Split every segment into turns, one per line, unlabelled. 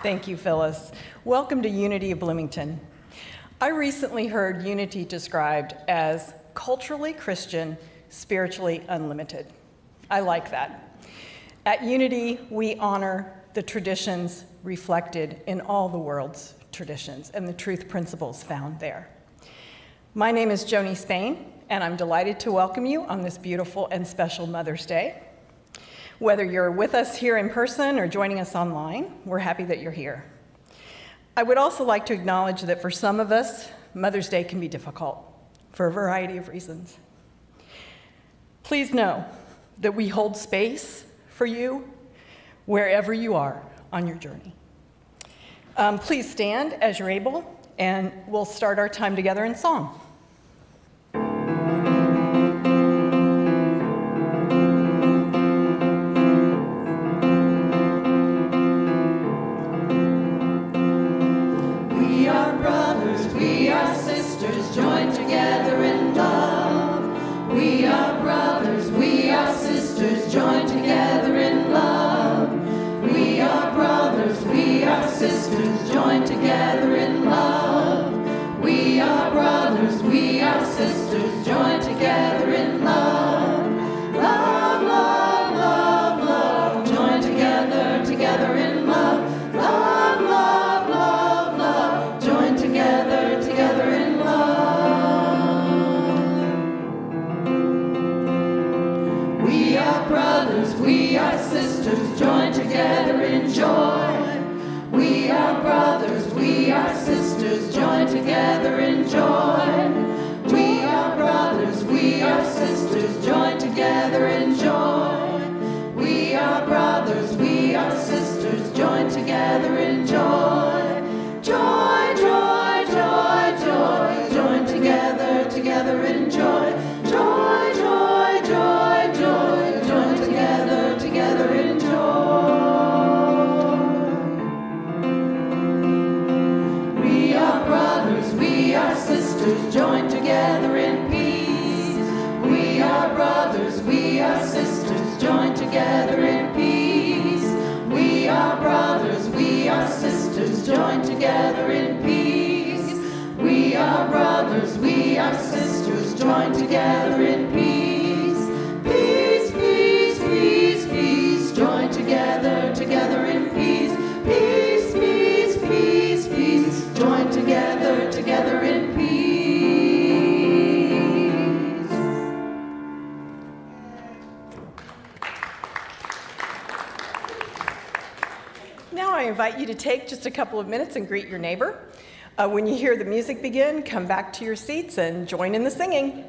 Thank you, Phyllis. Welcome to Unity of Bloomington. I recently heard Unity described as culturally Christian, spiritually unlimited. I like that. At Unity, we honor the traditions reflected in all the world's traditions and the truth principles found there. My name is Joni Spain, and I'm delighted to welcome you on this beautiful and special Mother's Day. Whether you're with us here in person or joining us online, we're happy that you're here. I would also like to acknowledge that for some of us, Mother's Day can be difficult for a variety of reasons. Please know that we hold space for you wherever you are on your journey. Please stand as you're able, and we'll start our time together in song.
Joined together in love. We are brothers, we are sisters, joined together in love. We are brothers, we are sisters, joined together in love. We are brothers, we are sisters, joined together in love. Love, love, love, love, joined together, together in love. Love, love, love, love, joined together, together in love. We are brothers, we are sisters, joined together in joy. We are brothers, we are sisters, joined together in joy. We are brothers, we are sisters, joined together in joy. We are brothers, we are sisters, joined together in joy. Joy, joy, joy, joy, joined together, together in joy. Joy, joy, joy, joy, joined together, together in joy. We are brothers, we are sisters, joined together in peace. We are brothers, we are sisters, joined together in peace. We are brothers, we are sisters, joined together in peace. We are brothers, we are sisters, joined together in peace. Peace, peace, peace, peace, joined together, together in peace. Peace, peace, peace, peace, joined together, together in peace.
Now I invite you to take just a couple of minutes and greet your neighbor. When you hear the music begin, come back to your seats and join in the singing.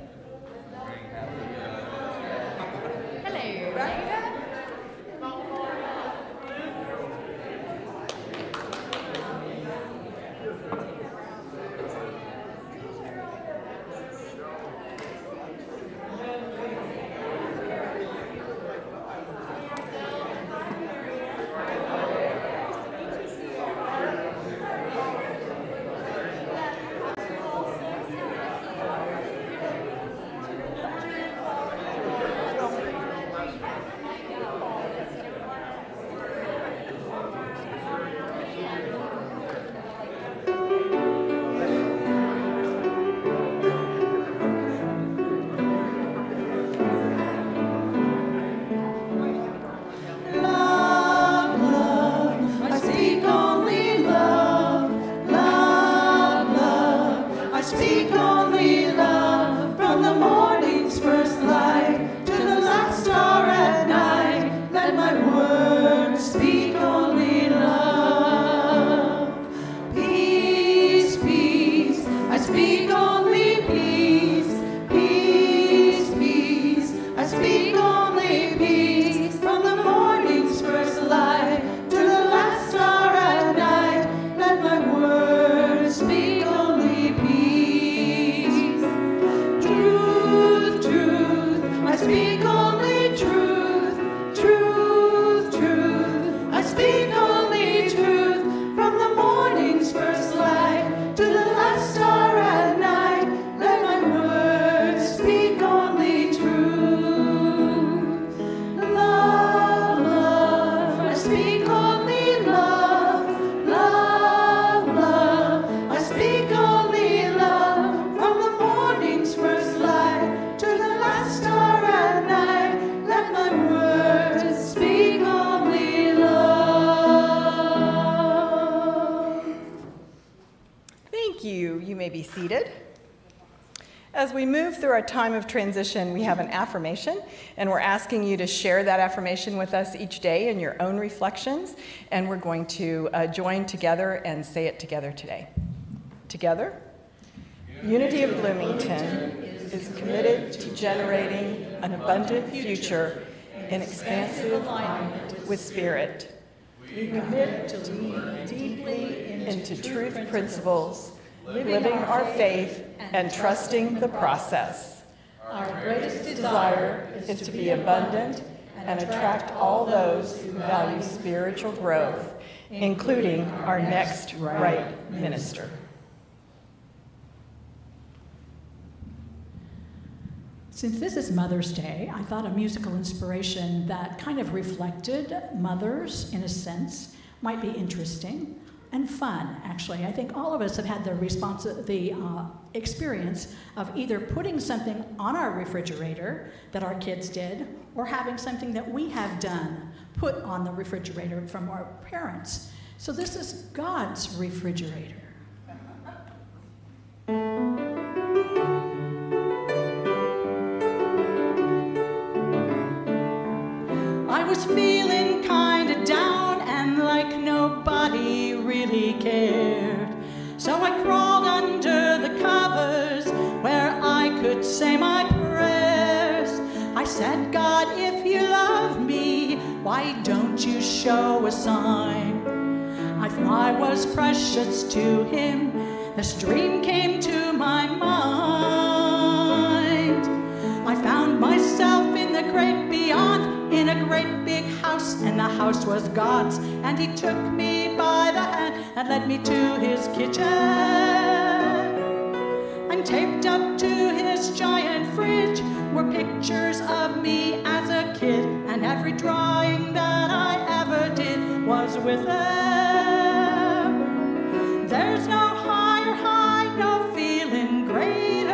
seated. As we move through our time of transition, we have an affirmation, and we're asking you to share that affirmation with us each day in your own reflections, and we're going to join together and say it together today. Together? Unity of Bloomington is committed to generating an abundant future in expansive alignment with Spirit. We commit to lean deeply into truth principles, living our faith and trusting the process. Our greatest desire is to be abundant and attract all those who value spiritual growth, including our next right minister.
Since this is Mother's Day, I thought a musical inspiration that kind of reflected mothers in a sense might be interesting and fun, actually. I think all of us have had the experience of either putting something on our refrigerator that our kids did, or having something that we have done put on the refrigerator from our parents. So this is God's refrigerator. I was feeling kinda down and like nobody really cared. So I crawled under the covers where I could say my prayers. I said, God, if you love me, why don't you show a sign? I was precious to him. This dream came to my mind. I found myself in the great beyond, in a great big house, and the house was God's. And he took me by the hand and led me to his kitchen. And taped up to his giant fridge were pictures of me as a kid, and every drawing that I ever did was with him. There's no higher high, no feeling greater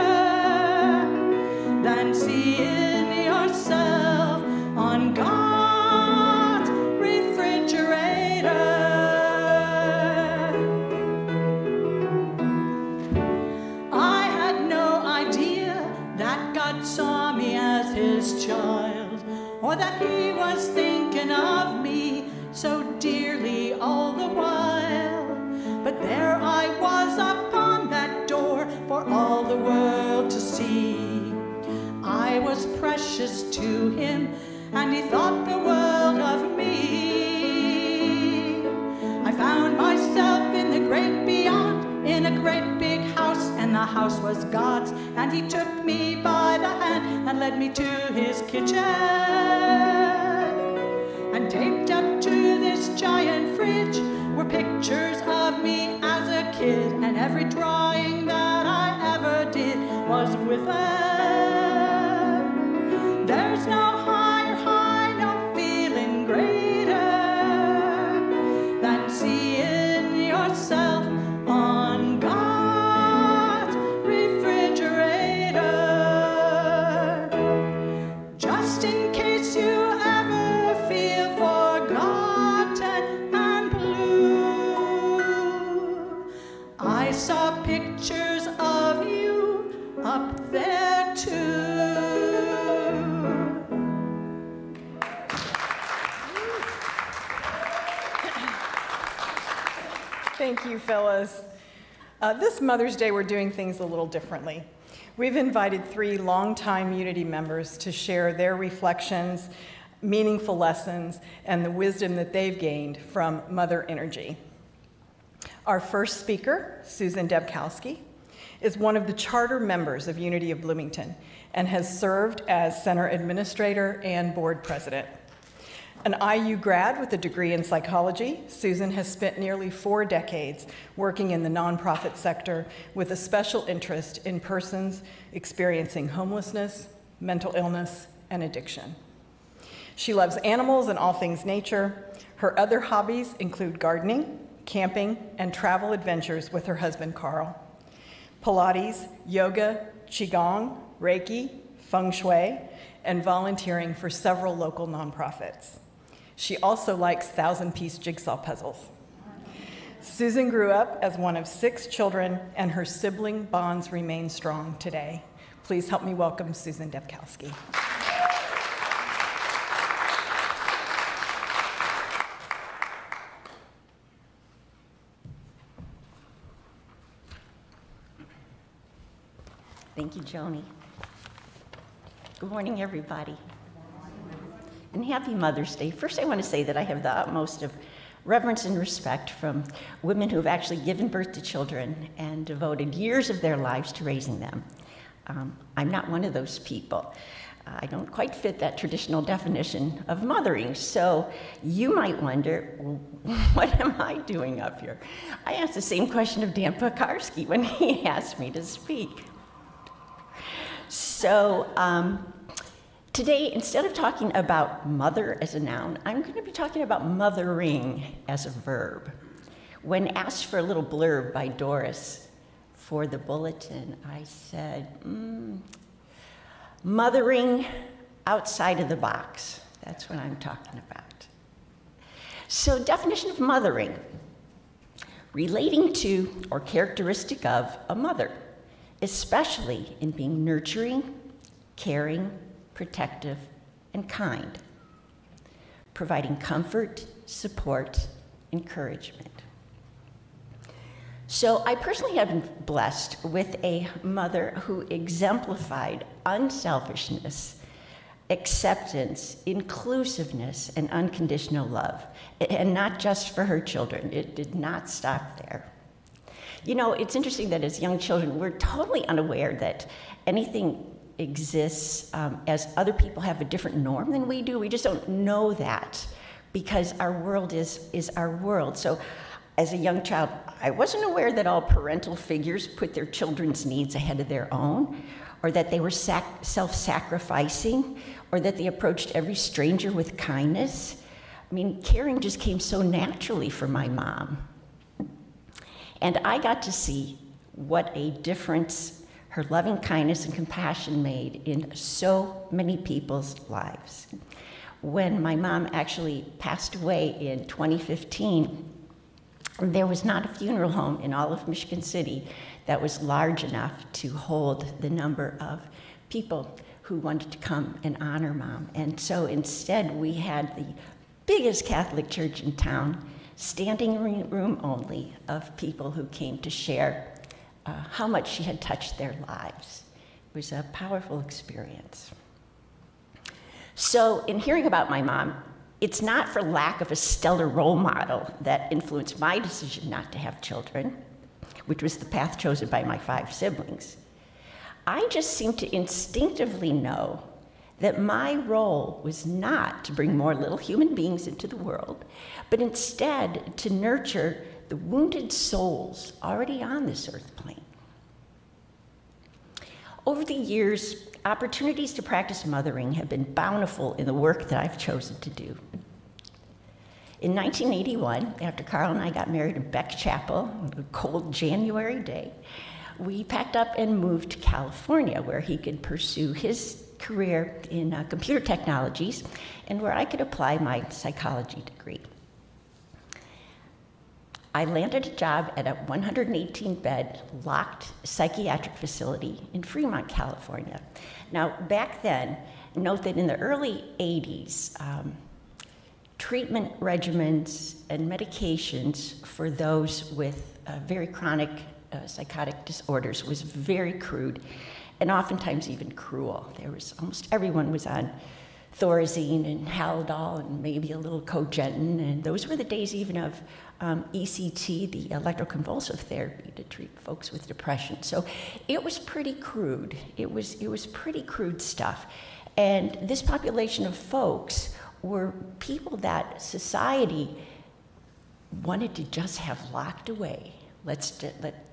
than seeing yourself on God's refrigerator. I had no idea that God saw me as his child, or that he was thinking of me so dearly all the while. But there I was upon that door for all the world to see. I was precious to him, and he thought the world of me. I found myself in the great beyond, in a great big house, and the house was God's. And he took me by the hand and led me to his kitchen. And taped up to this giant fridge were pictures of me as a kid, and every drawing that I ever did was with him. There's no higher high, no feeling greater than seeing yourself on God's refrigerator. Just in case you ever feel forgotten and blue, I saw pictures of you up there too.
Thank you, Phyllis. This Mother's Day, we're doing things a little differently. We've invited 3 longtime Unity members to share their reflections, meaningful lessons, and the wisdom that they've gained from Mother Energy. Our first speaker, Susan Dabkowski, is one of the charter members of Unity of Bloomington and has served as center administrator and board president. An IU grad with a degree in psychology, Susan has spent nearly 4 decades working in the nonprofit sector with a special interest in persons experiencing homelessness, mental illness, and addiction. She loves animals and all things nature. Her other hobbies include gardening, camping, and travel adventures with her husband, Carl. Pilates, yoga, Qigong, Reiki, Feng Shui, and volunteering for several local nonprofits. She also likes 1,000-piece jigsaw puzzles. Susan grew up as one of 6 children, and her sibling bonds remain strong today. Please help me welcome Susan Dabkowski.
Thank you, Joni. Good morning, everybody. And happy Mother's Day. First, I want to say that I have the utmost of reverence and respect from women who have actually given birth to children and devoted years of their lives to raising them. I'm not one of those people. I don't quite fit that traditional definition of mothering, so you might wonder, what am I doing up here? I asked the same question of Dabkowski when he asked me to speak. So today, instead of talking about mother as a noun, I'm going to be talking about mothering as a verb. When asked for a little blurb by Doris for the bulletin, I said, mothering outside of the box. That's what I'm talking about. So, definition of mothering: relating to or characteristic of a mother, especially in being nurturing, caring, protective, and kind, providing comfort, support, encouragement. So I personally have been blessed with a mother who exemplified unselfishness, acceptance, inclusiveness, and unconditional love, and not just for her children. It did not stop there. You know, it's interesting that as young children, we're totally unaware that anything exists as other people have a different norm than we do. We just don't know that because our world is our world. So as a young child, I wasn't aware that all parental figures put their children's needs ahead of their own, or that they were self-sacrificing, or that they approached every stranger with kindness. I mean, caring just came so naturally for my mom. And I got to see what a difference her loving kindness and compassion made in so many people's lives. When my mom actually passed away in 2015, there was not a funeral home in all of Michigan City that was large enough to hold the number of people who wanted to come and honor Mom. And so instead, we had the biggest Catholic church in town, standing room only, of people who came to share how much she had touched their lives. It was a powerful experience. So in hearing about my mom, it's not for lack of a stellar role model that influenced my decision not to have children, which was the path chosen by my 5 siblings. I just seemed to instinctively know that my role was not to bring more little human beings into the world, but instead to nurture the wounded souls already on this earth plane. Over the years, opportunities to practice mothering have been bountiful in the work that I've chosen to do. In 1981, after Carl and I got married in Beck Chapel on a cold January day, we packed up and moved to California, where he could pursue his career in computer technologies and where I could apply my psychology degree. I landed a job at a 118-bed locked psychiatric facility in Fremont, California. Now, back then, note that in the early 80s, treatment regimens and medications for those with very chronic psychotic disorders was very crude and oftentimes even cruel. Almost everyone was on Thorazine and Haldol and maybe a little Cogentin, and those were the days even of ECT, the electroconvulsive therapy to treat folks with depression. So it was pretty crude. It was pretty crude stuff. And this population of folks were people that society wanted to just have locked away. Let's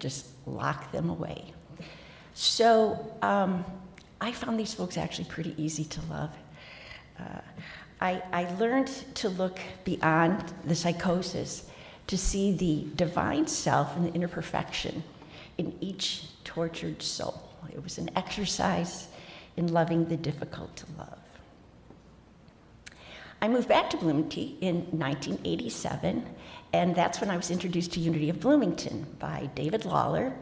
just lock them away. So I found these folks actually pretty easy to love. I learned to look beyond the psychosis to see the divine self and the inner perfection in each tortured soul. It was an exercise in loving the difficult to love. I moved back to Bloomington in 1987, and that's when I was introduced to Unity of Bloomington by David Lawler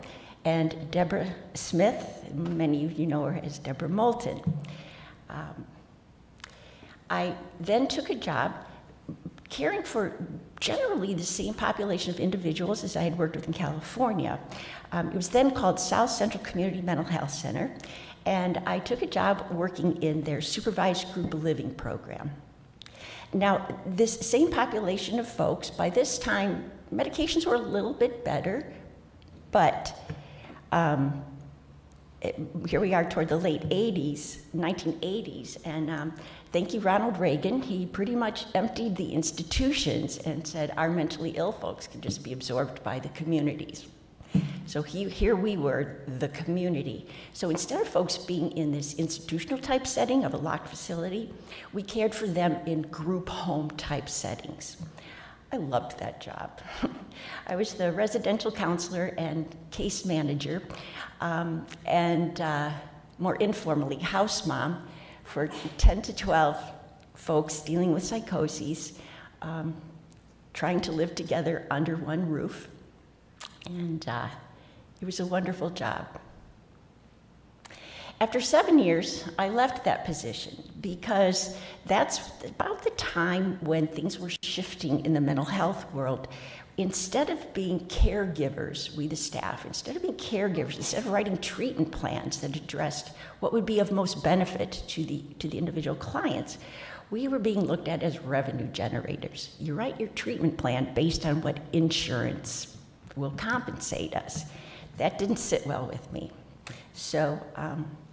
and Deborah Smith. Many of you know her as Deborah Moulton. I then took a job caring for generally the same population of individuals as I had worked with in California. It was then called South Central Community Mental Health Center, and I took a job working in their supervised group living program. Now, this same population of folks, by this time, medications were a little bit better, but here we are toward the late 80s, 1980s, and thank you, Ronald Reagan. He pretty much emptied the institutions and said our mentally ill folks can just be absorbed by the communities. So here we were, the community. So instead of folks being in this institutional type setting of a locked facility, we cared for them in group home type settings. I loved that job. I was the residential counselor and case manager, and more informally, house mom for 10 to 12 folks dealing with psychoses, trying to live together under one roof. And it was a wonderful job. After 7 years, I left that position because that's about the time when things were shifting in the mental health world. Instead of being caregivers, we the staff, instead of writing treatment plans that addressed what would be of most benefit to the individual clients, we were being looked at as revenue generators. You write your treatment plan based on what insurance will compensate us. That didn't sit well with me. So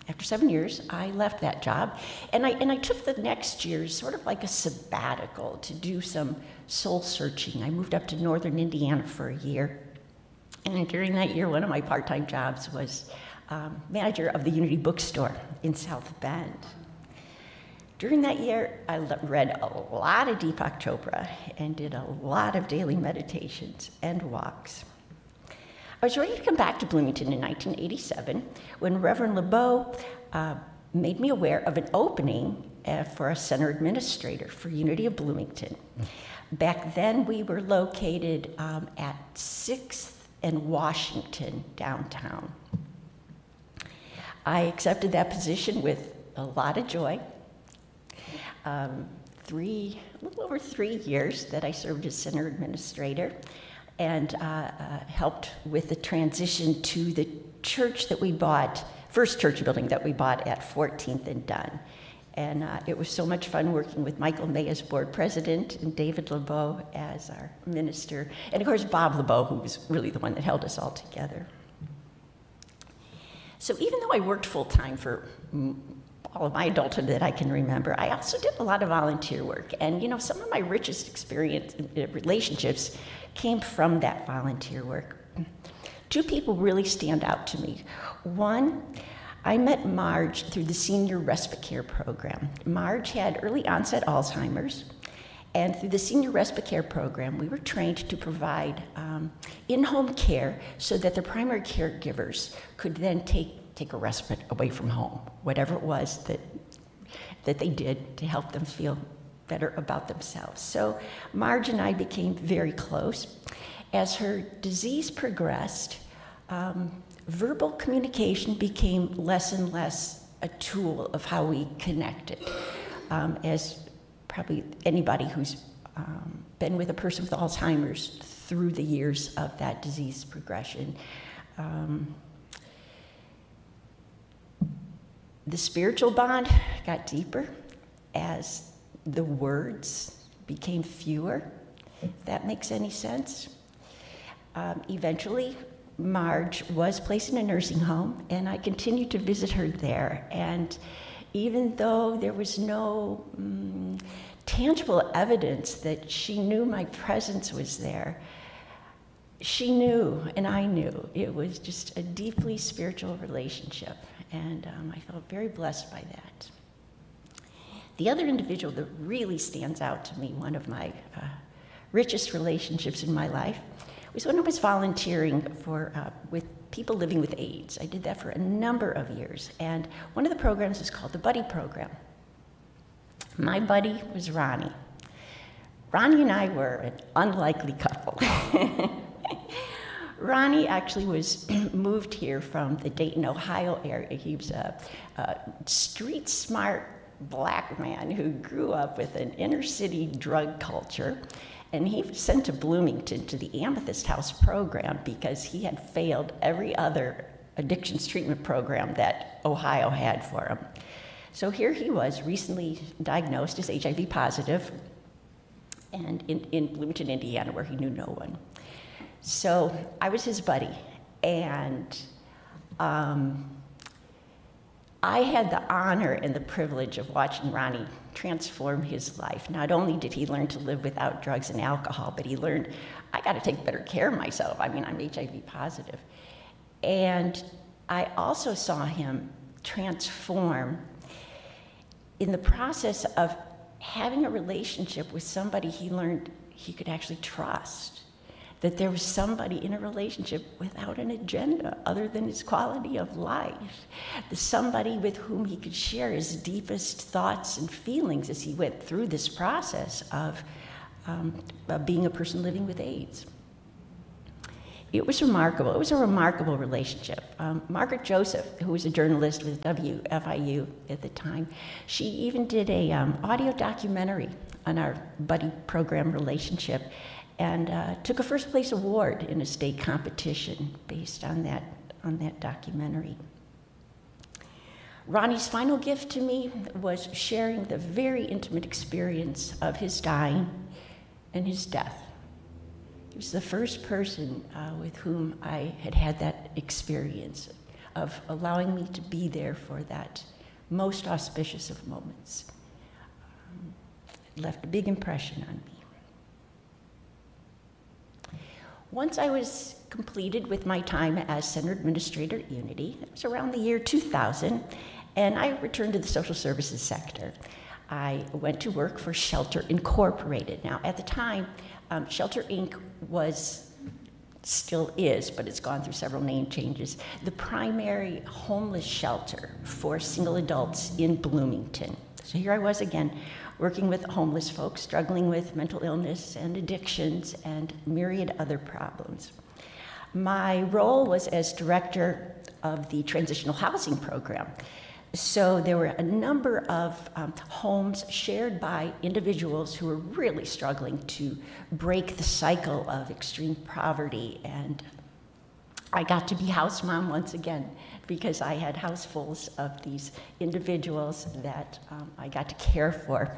after 7 years, I left that job, and I took the next year sort of like a sabbatical to do some soul searching. I moved up to northern Indiana for a year, and during that year, one of my part-time jobs was manager of the Unity bookstore in South Bend. During that year, I read a lot of Deepak Chopra and did a lot of daily meditations and walks. I was ready to come back to Bloomington in 1987 when Reverend LeBeau made me aware of an opening for a center administrator for Unity of Bloomington. Back then, we were located at 6th and Washington downtown. I accepted that position with a lot of joy. A little over 3 years that I served as center administrator, and helped with the transition to the church that we bought, first church building that we bought at 14th and Dunn. And it was so much fun working with Michael May as board president and David LeBeau as our minister, and of course Bob LeBeau, who was really the one that held us all together. So even though I worked full-time for all of my adulthood that I can remember, I also did a lot of volunteer work. And you know, some of my richest experience relationships came from that volunteer work. 2 people really stand out to me. One, I met Marge through the Senior Respite Care program. Marge had early onset Alzheimer's, and through the Senior Respite Care program, we were trained to provide in-home care so that the primary caregivers could then take a respite away from home, whatever it was that they did to help them feel better about themselves. So Marge and I became very close. As her disease progressed, verbal communication became less and less a tool of how we connected. As probably anybody who's been with a person with Alzheimer's through the years of that disease progression, the spiritual bond got deeper as the words became fewer, if that makes any sense. Eventually, Marge was placed in a nursing home, and I continued to visit her there. And even though there was no tangible evidence that she knew my presence was there, she knew, and I knew. It was just a deeply spiritual relationship, and I felt very blessed by that. The other individual that really stands out to me, one of my richest relationships in my life, was when I was volunteering with people living with AIDS. I did that for a number of years, and one of the programs is called the Buddy Program. My buddy was Ronnie. Ronnie and I were an unlikely couple. Ronnie actually was moved here from the Dayton, Ohio area. He was a street smart black man who grew up with an inner city drug culture. And he was sent to Bloomington to the Amethyst House program because he had failed every other addictions treatment program that Ohio had for him. So here he was, recently diagnosed as HIV positive, and in Bloomington, Indiana, where he knew no one. So I was his buddy, and I had the honor and the privilege of watching Ronnie transform his life. Not only did he learn to live without drugs and alcohol, but he learned, I gotta take better care of myself. I mean, I'm HIV positive. And I also saw him transform in the process of having a relationship with somebody he learned he could actually trust. That there was somebody in a relationship without an agenda other than his quality of life. Somebody with whom he could share his deepest thoughts and feelings as he went through this process of being a person living with AIDS. It was remarkable. It was a remarkable relationship. Margaret Joseph, who was a journalist with WFIU at the time, she even did a audio documentary on our buddy program relationship, and took a first place award in a state competition based on that documentary. Ronnie's final gift to me was sharing the very intimate experience of his dying and his death. He was the first person with whom I had had that experience of allowing me to be there for that most auspicious of moments. It left a big impression on me. Once I was completed with my time as Center Administrator at Unity, it was around the year 2000, and I returned to the social services sector. I went to work for Shelter Incorporated. Now, at the time, Shelter Inc. still is, but it's gone through several name changes, the primary homeless shelter for single adults in Bloomington. So here I was again, working with homeless folks struggling with mental illness and addictions and myriad other problems. My role was as director of the transitional housing program. So there were a number of homes shared by individuals who were really struggling to break the cycle of extreme poverty. And I got to be house mom once again because I had housefuls of these individuals that I got to care for.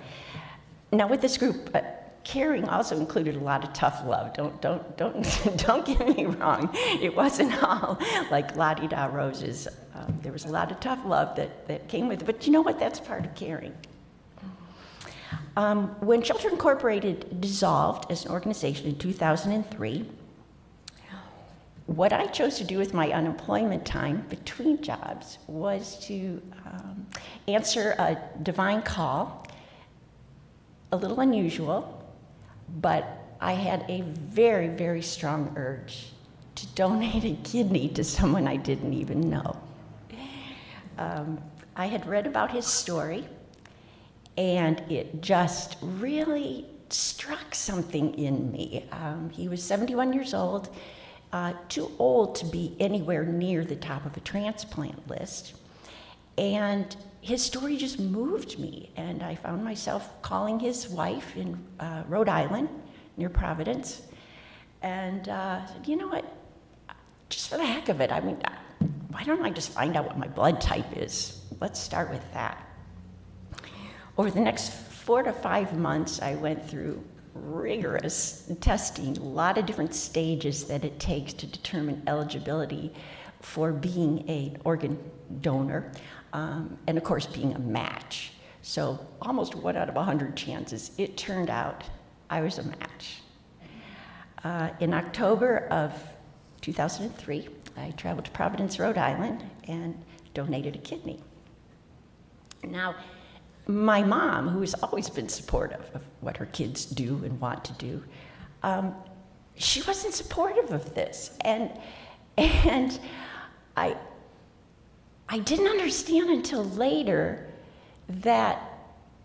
Now with this group, caring also included a lot of tough love. Don't get me wrong. It wasn't all like la-di-da roses. There was a lot of tough love that came with it, but you know what? That's part of caring. When Shelter Incorporated dissolved as an organization in 2003, what I chose to do with my unemployment time between jobs was to answer a divine call, a little unusual, but I had a very, very strong urge to donate a kidney to someone I didn't even know. I had read about his story, and it just really struck something in me. He was 71 years old, too old to be anywhere near the top of a transplant list, and his story just moved me, and I found myself calling his wife in Rhode Island, near Providence, and said, you know what, just for the heck of it, I mean, why don't I just find out what my blood type is? Let's start with that. Over the next 4 to 5 months, I went through rigorous testing, a lot of different stages that it takes to determine eligibility for being an organ donor, and of course being a match. So almost 1 out of 100 chances. It turned out I was a match. In October of 2003, I traveled to Providence, Rhode Island, and donated a kidney. Now, my mom, who has always been supportive of what her kids do and want to do, she wasn't supportive of this. And I didn't understand until later that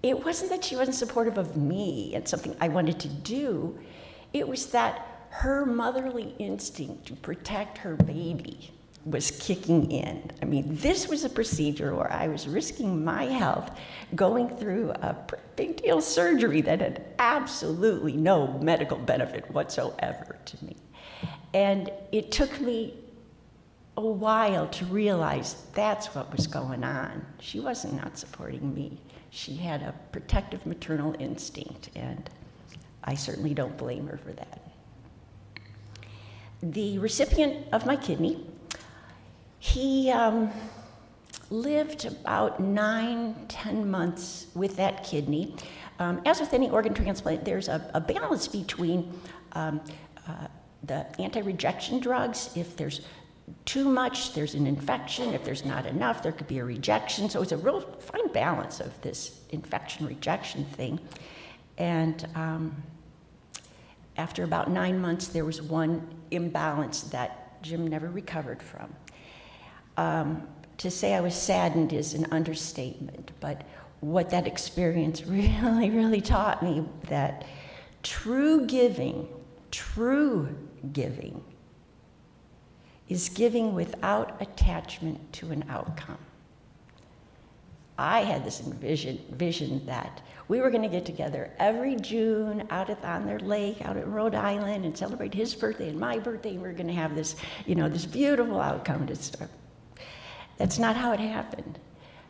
it wasn't that she wasn't supportive of me and something I wanted to do. It was that her motherly instinct to protect her baby was kicking in. I mean, this was a procedure where I was risking my health, going through a big deal surgery that had absolutely no medical benefit whatsoever to me. And it took me a while to realize that's what was going on. She wasn't not supporting me. She had a protective maternal instinct, and I certainly don't blame her for that. The recipient of my kidney, he lived about 9-10 months with that kidney. As with any organ transplant, there's a balance between the anti-rejection drugs. If there's too much, there's an infection. If there's not enough, there could be a rejection. So it's a real fine balance of this infection-rejection thing. And after about 9 months, there was one imbalance that Jim never recovered from. To say I was saddened is an understatement, but what that experience really, really taught me that true giving is giving without attachment to an outcome. I had this vision that we were going to get together every June out on their lake, out at Rhode Island, and celebrate his birthday and my birthday, and we were going to have this, this beautiful outcome to start. That's not how it happened.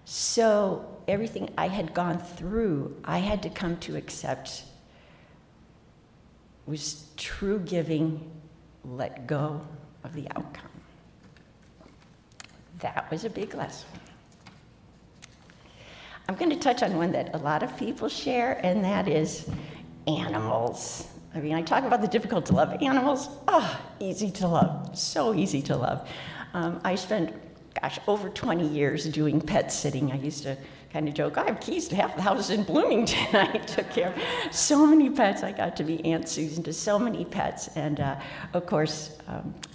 So everything I had gone through, I had to come to accept was true giving, let go of the outcome. That was a big lesson. I'm going to touch on one that a lot of people share, and that is animals. I mean, I talk about the difficult to love animals. Oh, easy to love, so easy to love. I spent, over 20 years doing pet sitting. I used to kind of joke, I have keys to half the houses in Bloomington. I took care of so many pets. I got to be Aunt Susan to so many pets, and of course,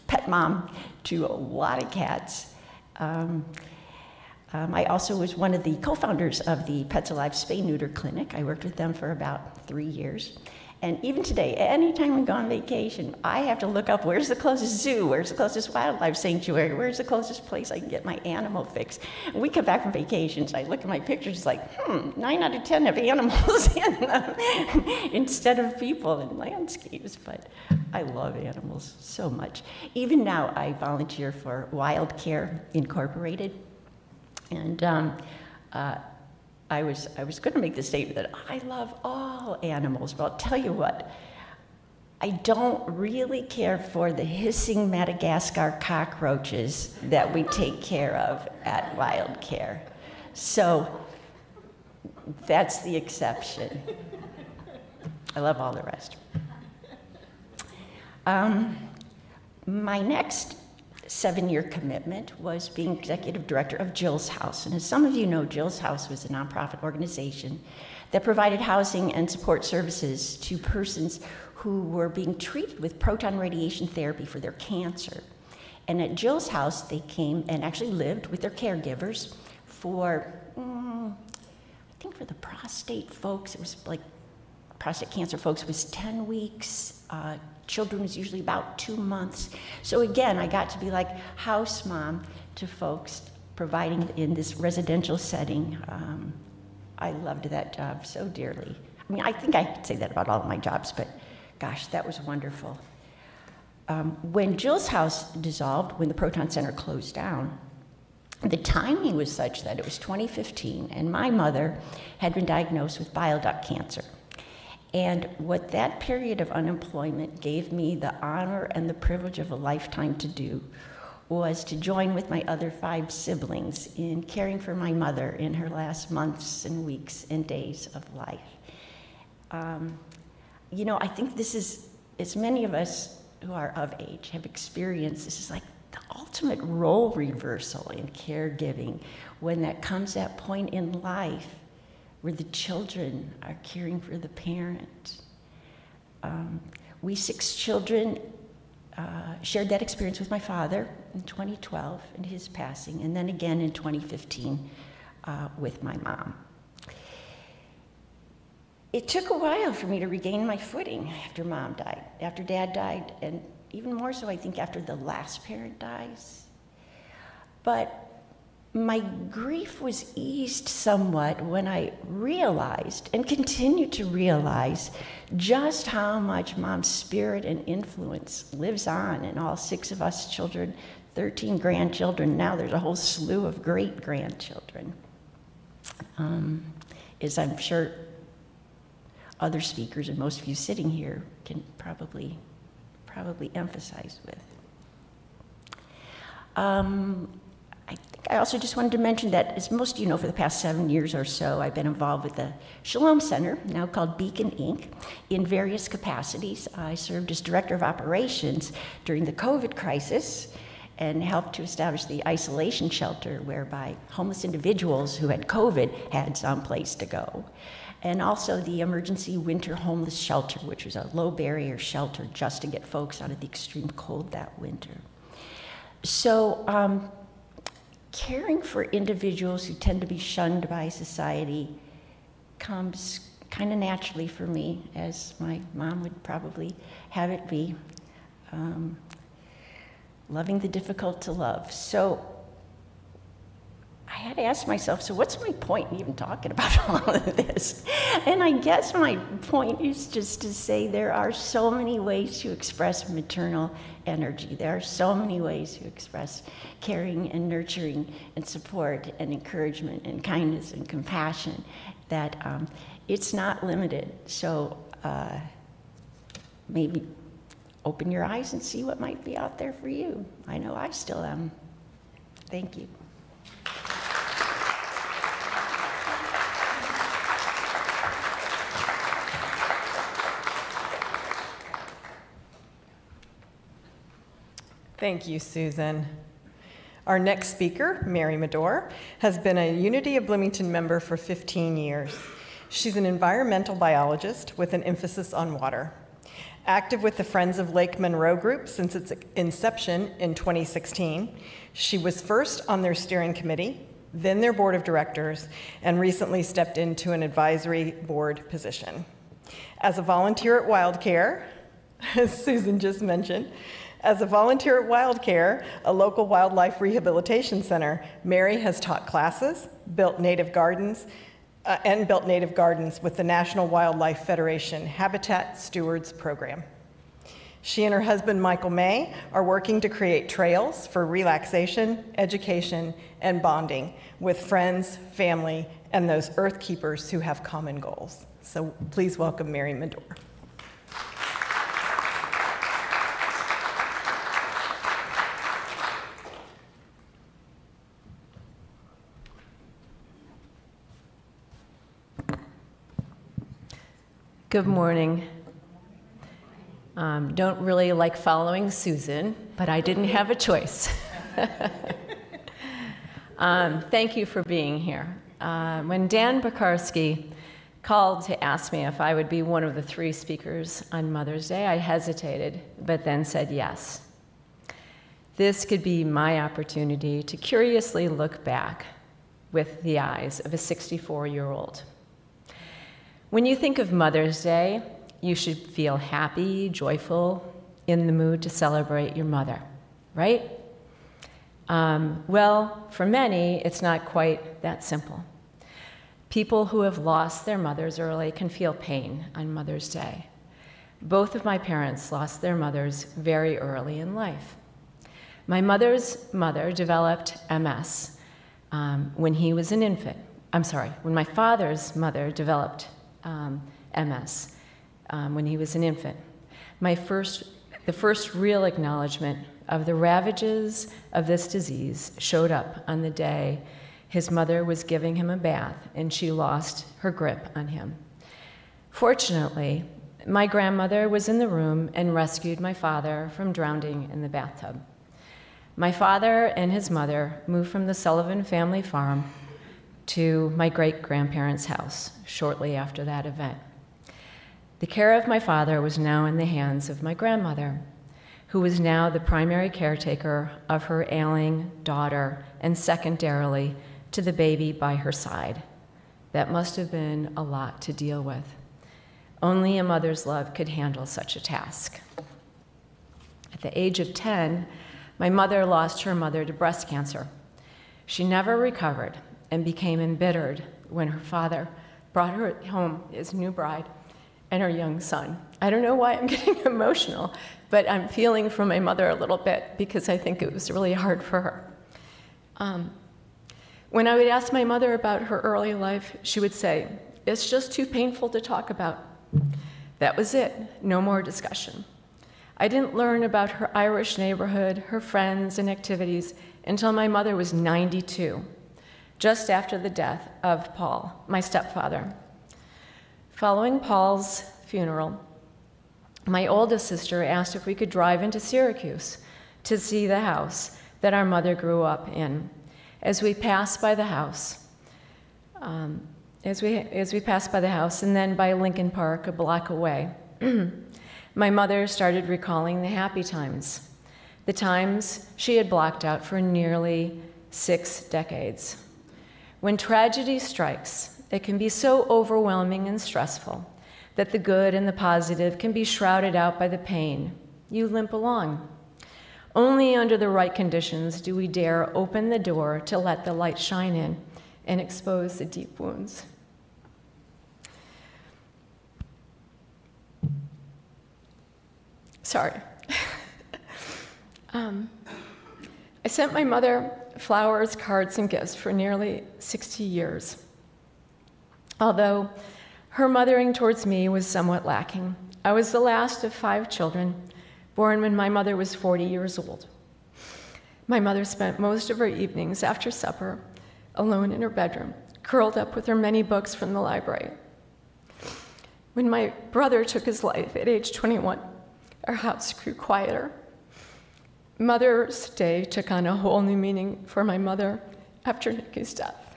pet mom to a lot of cats. I also was one of the co-founders of the Pets Alive Spay-Neuter Clinic. I worked with them for about 3 years. And even today, anytime we go on vacation, I have to look up where's the closest zoo, where's the closest wildlife sanctuary, where's the closest place I can get my animal fix. And we come back from vacations, I look at my pictures, it's like, 9 out of 10 have animals in them instead of people and landscapes. But I love animals so much. Even now, I volunteer for Wild Care Incorporated. And I was going to make the statement that I love all animals, but I'll tell you what, I don't really care for the hissing Madagascar cockroaches that we take care of at Wild Care. So that's the exception. I love all the rest. My next 7-year commitment was being executive director of Jill's House. And as some of you know, Jill's House was a nonprofit organization that provided housing and support services to persons who were being treated with proton radiation therapy for their cancer. And at Jill's House, they came and actually lived with their caregivers for, I think for the prostate folks, it was like prostate cancer folks, it was 10 weeks. Children was usually about 2 months. So again, I got to be like house mom to folks providing in this residential setting. I loved that job so dearly. I mean, I think I could say that about all of my jobs, but gosh, that was wonderful. When Jill's House dissolved, when the Proton Center closed down, the timing was such that it was 2015, and my mother had been diagnosed with bile duct cancer. And what that period of unemployment gave me the honor and the privilege of a lifetime to do was to join with my other 5 siblings in caring for my mother in her last months and weeks and days of life. I think this is, as many of us who are of age have experienced, this is like the ultimate role reversal in caregiving when that comes that point in life where the children are caring for the parent. We 6 children shared that experience with my father in 2012 in his passing, and then again in 2015 with my mom. it took a while for me to regain my footing after Mom died, after Dad died, and even more so, I think, after the last parent dies. But my grief was eased somewhat when I realized, and continue to realize, just how much Mom's spirit and influence lives on in all 6 of us children, 13 grandchildren. Now there's a whole slew of great-grandchildren. As I'm sure other speakers and most of you sitting here can probably emphasize with. I also just wanted to mention that, as most of you know, for the past 7 years or so, I've been involved with the Shalom Center, now called Beacon Inc., in various capacities. I served as Director of Operations during the COVID crisis and helped to establish the isolation shelter whereby homeless individuals who had COVID had some place to go. And also the emergency winter homeless shelter, which was a low barrier shelter just to get folks out of the extreme cold that winter. So, caring for individuals who tend to be shunned by society comes kind of naturally for me, as my mom would probably have it be. Loving the difficult to love. So I had to ask myself, so what's my point in even talking about all of this? And I guess my point is just to say there are so many ways to express maternal energy. There are so many ways to express caring and nurturing and support and encouragement and kindness and compassion that it's not limited. So maybe open your eyes and see what might be out there for you. I know I still am. Thank you.
Thank you, Susan. Our next speaker, Mary Madore, has been a Unity of Bloomington member for 15 years. She's an environmental biologist with an emphasis on water. Active with the Friends of Lake Monroe group since its inception in 2016, she was first on their steering committee, then their board of directors, and recently stepped into an advisory board position. As a volunteer at WildCare, as Susan just mentioned, as a volunteer at WildCare, a local wildlife rehabilitation center, Mary has taught classes, built native gardens with the National Wildlife Federation Habitat Stewards Program. She and her husband, Michael May, are working to create trails for relaxation, education, and bonding with friends, family, and those earth keepers who have common goals. So please welcome Mary Madore.
Good morning. Don't really like following Susan, but I didn't have a choice. Thank you for being here. When Dan Dabkowski called to ask me if I would be one of the 3 speakers on Mother's Day, I hesitated, but then said yes. This could be my opportunity to curiously look back with the eyes of a 64-year-old. When you think of Mother's Day, you should feel happy, joyful, in the mood to celebrate your mother, right? Well, for many, it's not quite that simple. People who have lost their mothers early can feel pain on Mother's Day. Both of my parents lost their mothers very early in life. My mother's mother developed MS when he was an infant. When my father's mother developed MS when he was an infant. The first real acknowledgement of the ravages of this disease showed up on the day his mother was giving him a bath and she lost her grip on him. Fortunately, my grandmother was in the room and rescued my father from drowning in the bathtub. My father and his mother moved from the Sullivan family farm to my great-grandparents' house shortly after that event. The care of my father was now in the hands of my grandmother, who was now the primary caretaker of her ailing daughter and secondarily to the baby by her side. That must have been a lot to deal with. Only a mother's love could handle such a task. At the age of 10, my mother lost her mother to breast cancer. She never recovered and became embittered when her father brought her home his new bride and her young son. I don't know why I'm getting emotional, but I'm feeling for my mother a little bit because I think it was really hard for her. When I would ask my mother about her early life, she would say, "It's just too painful to talk about." That was it, no more discussion. I didn't learn about her Irish neighborhood, her friends and activities until my mother was 92, just after the death of Paul, my stepfather. Following Paul's funeral, my oldest sister asked if we could drive into Syracuse to see the house that our mother grew up in. As we passed by the house, and then by Lincoln Park, a block away, my mother started recalling the happy times, the times she had blocked out for nearly 6 decades. When tragedy strikes, it can be so overwhelming and stressful that the good and the positive can be shrouded out by the pain. You limp along. Only under the right conditions do we dare open the door to let the light shine in and expose the deep wounds. Sorry. I sent my mother flowers, cards, and gifts for nearly 60 years. Although her mothering towards me was somewhat lacking. I was the last of 5 children, born when my mother was 40 years old. My mother spent most of her evenings after supper alone in her bedroom, curled up with her many books from the library. When my brother took his life at age 21, our house grew quieter. Mother's Day took on a whole new meaning for my mother after Nikki's death.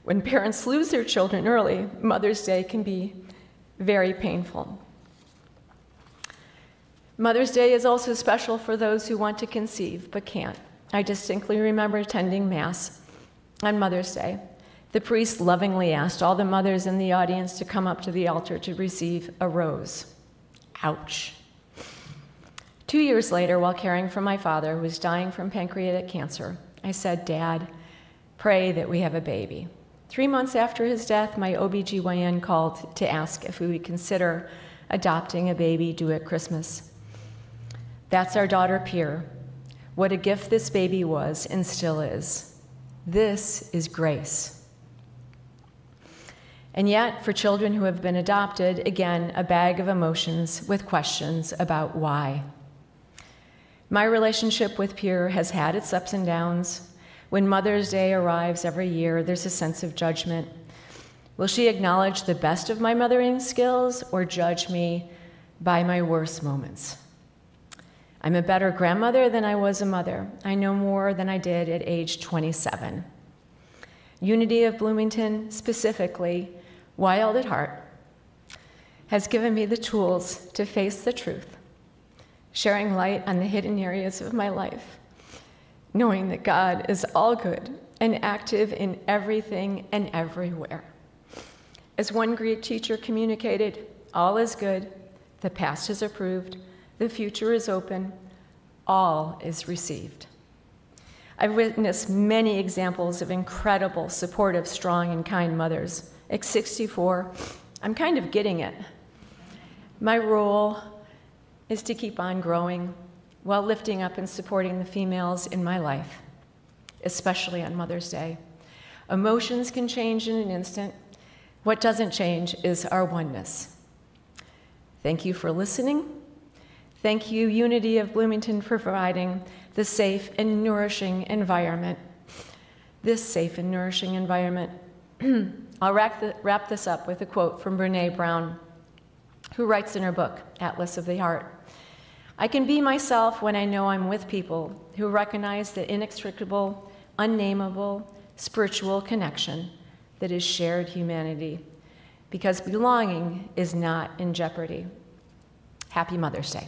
When parents lose their children early, Mother's Day can be very painful. Mother's Day is also special for those who want to conceive but can't. I distinctly remember attending Mass on Mother's Day. The priest lovingly asked all the mothers in the audience to come up to the altar to receive a rose. Ouch. 2 years later, while caring for my father, who was dying from pancreatic cancer, I said, "Dad, pray that we have a baby." 3 months after his death, my OBGYN called to ask if we would consider adopting a baby due at Christmas. That's our daughter, Pierre. What a gift this baby was and still is. This is grace. And yet, for children who have been adopted, again, a bag of emotions with questions about why. My relationship with Pierre has had its ups and downs. When Mother's Day arrives every year, there's a sense of judgment. Will she acknowledge the best of my mothering skills or judge me by my worst moments? I'm a better grandmother than I was a mother. I know more than I did at age 27. Unity of Bloomington, specifically, Wild at Heart, has given me the tools to face the truth, sharing light on the hidden areas of my life, knowing that God is all good and active in everything and everywhere. As one Greek teacher communicated, all is good, the past is approved, the future is open, all is received. I've witnessed many examples of incredible, supportive, strong, and kind mothers. At 64, I'm kind of getting it. My role is to keep on growing while lifting up and supporting the females in my life, especially on Mother's Day. Emotions can change in an instant. What doesn't change is our oneness. Thank you for listening. Thank you, Unity of Bloomington, for providing the safe and nourishing environment. This safe and nourishing environment. I'll wrap this up with a quote from Brené Brown, who writes in her book, Atlas of the Heart. I can be myself when I know I'm with people who recognize the inextricable, unnameable, spiritual connection that is shared humanity, because belonging is not in jeopardy. Happy Mother's Day.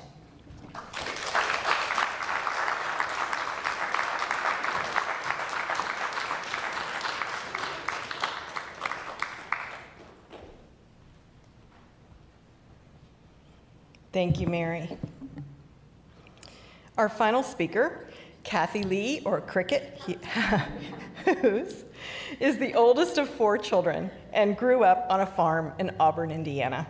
Thank you, Mary. Our final speaker, Kathy Lee, or Cricket Houze, is the oldest of 4 children and grew up on a farm in Auburn, Indiana.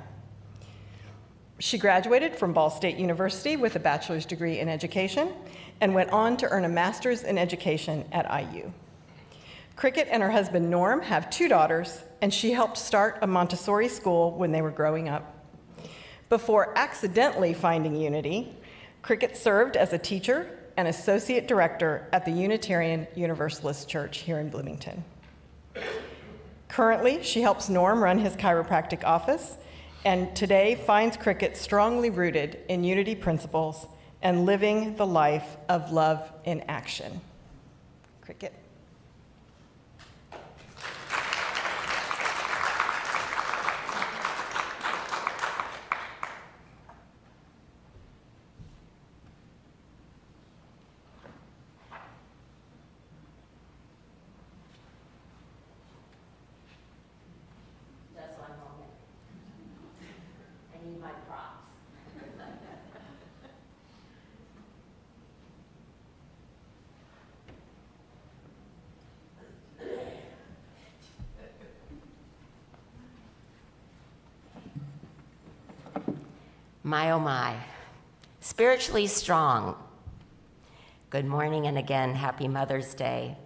She graduated from Ball State University with a bachelor's degree in education and went on to earn a master's in education at IU. Cricket and her husband Norm have 2 daughters, and she helped start a Montessori school when they were growing up. Before accidentally finding Unity, Cricket served as a teacher and associate director at the Unitarian Universalist Church here in Bloomington. Currently, she helps Norm run his chiropractic office, and today finds Cricket strongly rooted in Unity principles and living the life of love in action. Cricket.
My, oh my, spiritually strong. Good morning, and again, happy Mother's Day.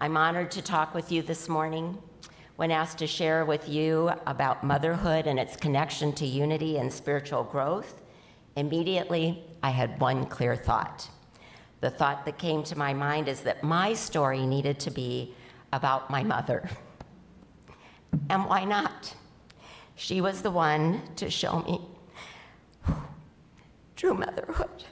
I'm honored to talk with you this morning. When asked to share with you about motherhood and its connection to unity and spiritual growth, immediately I had one clear thought. The thought that came to my mind is that my story needed to be about my mother. And why not? She was the one to show me true motherhood.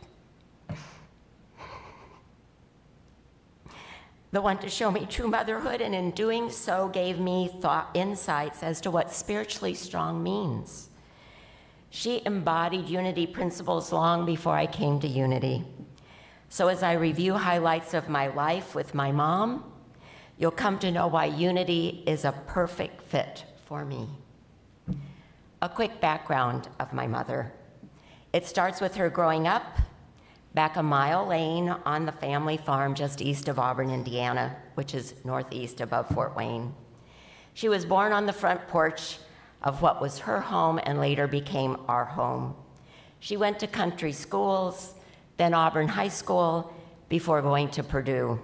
The one to show me true motherhood, and in doing so gave me insights as to what spiritually strong means. She embodied unity principles long before I came to Unity. So as I review highlights of my life with my mom, you'll come to know why Unity is a perfect fit for me. A quick background of my mother. It starts with her growing up back a mile lane on the family farm just east of Auburn, Indiana, which is northeast above Fort Wayne. She was born on the front porch of what was her home and later became our home. She went to country schools, then Auburn High School, before going to Purdue.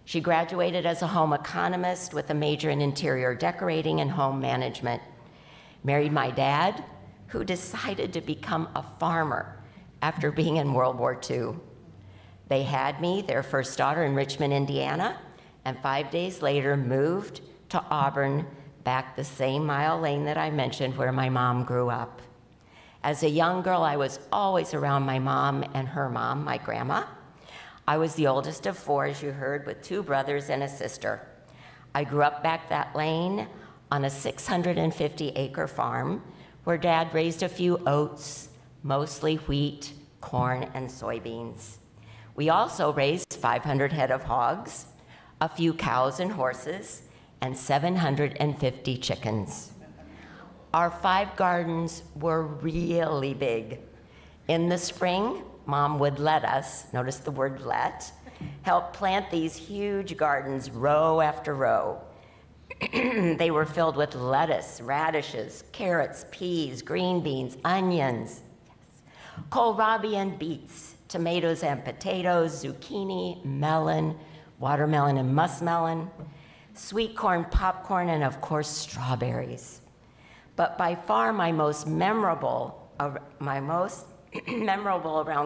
She graduated as a home economist with a major in interior decorating and home management. Married my dad, who decided to become a farmer after being in World War II. They had me, their first daughter, in Richmond, Indiana, and 5 days later moved to Auburn, back the same mile lane that I mentioned where my mom grew up. As a young girl, I was always around my mom and her mom, my grandma. I was the oldest of 4, as you heard, with 2 brothers and a sister. I grew up back that lane on a 650-acre farm where Dad raised a few oats, mostly wheat, corn, and soybeans. We also raised 500 head of hogs, a few cows and horses, and 750 chickens. Our 5 gardens were really big. In the spring, Mom would let us, notice the word let, help plant these huge gardens row after row. They were filled with lettuce, radishes, carrots, peas, green beans, onions, kohlrabi and beets, tomatoes and potatoes, zucchini, melon, watermelon and muskmelon, sweet corn, popcorn, and of course, strawberries. But by far my most memorable around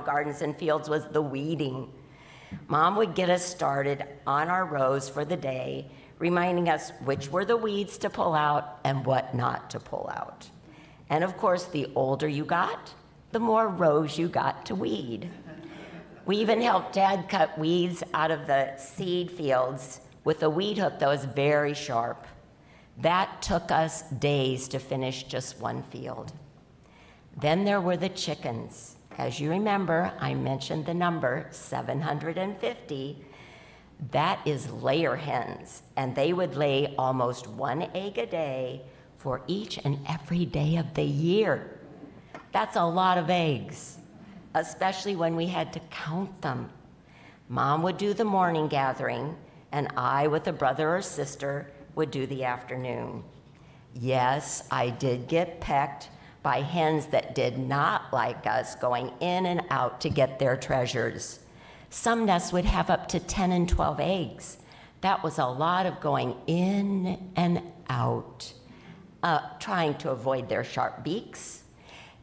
gardens and fields was the weeding. Mom would get us started on our rows for the day, reminding us which were the weeds to pull out and what not to pull out. And of course, the older you got, the more rows you got to weed. We even helped Dad cut weeds out of the seed fields with a weed hook that was very sharp. That took us days to finish just one field. Then there were the chickens. As you remember, I mentioned the number 750. That is layer hens, and they would lay almost 1 egg a day for each and every day of the year. That's a lot of eggs, especially when we had to count them. Mom would do the morning gathering, and I, with a brother or sister, would do the afternoon. Yes, I did get pecked by hens that did not like us going in and out to get their treasures. Some nests would have up to 10 and 12 eggs. That was a lot of going in and out, trying to avoid their sharp beaks.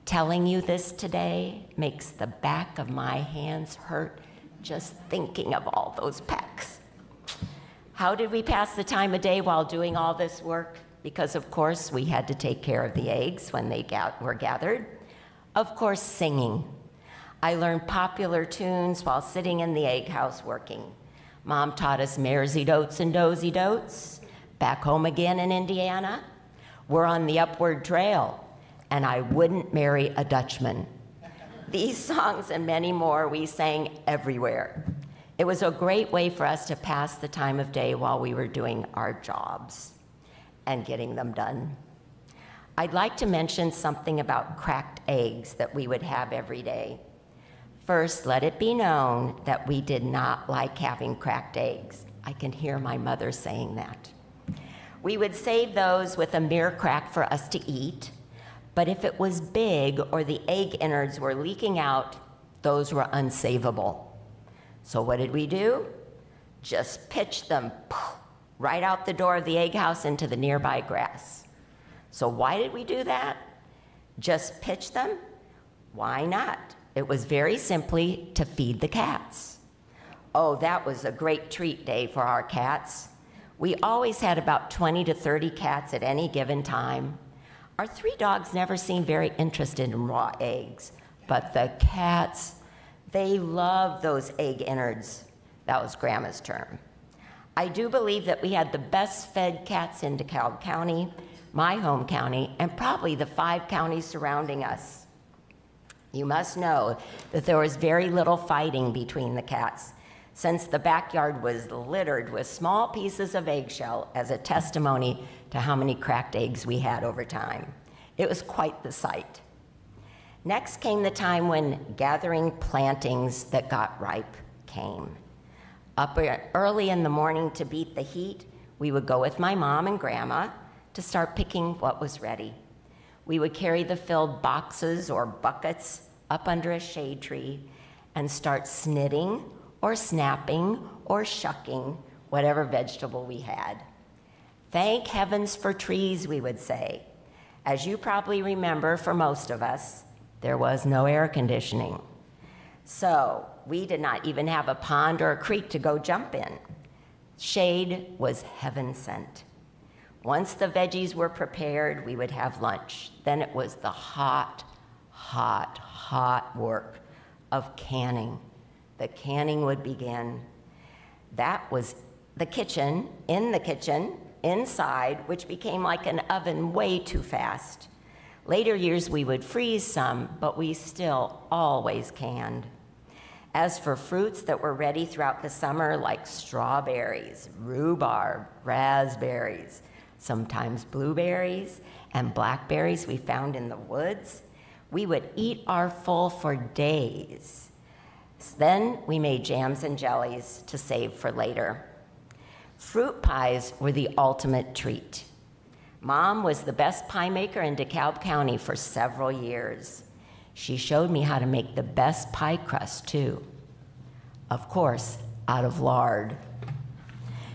Telling you this today makes the back of my hands hurt just thinking of all those pecks. How did we pass the time of day while doing all this work? Because of course we had to take care of the eggs when they were gathered. Of course, singing. I learned popular tunes while sitting in the egg house working. Mom taught us Maresy Dotes and Dozy Dotes. Back home again in Indiana, we're on the upward trail, and I wouldn't marry a Dutchman. These songs and many more we sang everywhere. It was a great way for us to pass the time of day while we were doing our jobs and getting them done. I'd like to mention something about cracked eggs that we would have every day. First, let it be known that we did not like having cracked eggs. I can hear my mother saying that. We would save those with a mere crack for us to eat, but if it was big or the egg innards were leaking out, those were unsavable. So what did we do? Just pitch them right out the door of the egg house into the nearby grass. So why did we do that? Just pitch them? Why not? It was very simply to feed the cats. Oh, that was a great treat day for our cats. We always had about 20 to 30 cats at any given time. Our 3 dogs never seemed very interested in raw eggs, but the cats, they loved those egg innards. That was Grandma's term. I do believe that we had the best fed cats in DeKalb County, my home county, and probably the 5 counties surrounding us. You must know that there was very little fighting between the cats, since the backyard was littered with small pieces of eggshell as a testimony to how many cracked eggs we had over time. It was quite the sight. Next came the time when gathering plantings that got ripe came. Up early in the morning to beat the heat, we would go with my mom and grandma to start picking what was ready. We would carry the filled boxes or buckets up under a shade tree and start snitting or snapping or shucking whatever vegetable we had. Thank heavens for trees, we would say. As you probably remember, for most of us, there was no air conditioning. So we did not even have a pond or a creek to go jump in. Shade was heaven sent. Once the veggies were prepared, we would have lunch. Then it was the hot, hot, hot work of canning. The canning would begin. That was the kitchen, inside, which became like an oven way too fast. Later years, we would freeze some, but we still always canned. As for fruits that were ready throughout the summer, like strawberries, rhubarb, raspberries, sometimes blueberries, and blackberries we found in the woods, we would eat our full for days. Then we made jams and jellies to save for later. Fruit pies were the ultimate treat. Mom was the best pie maker in DeKalb County for several years. She showed me how to make the best pie crust, too. Of course, out of lard.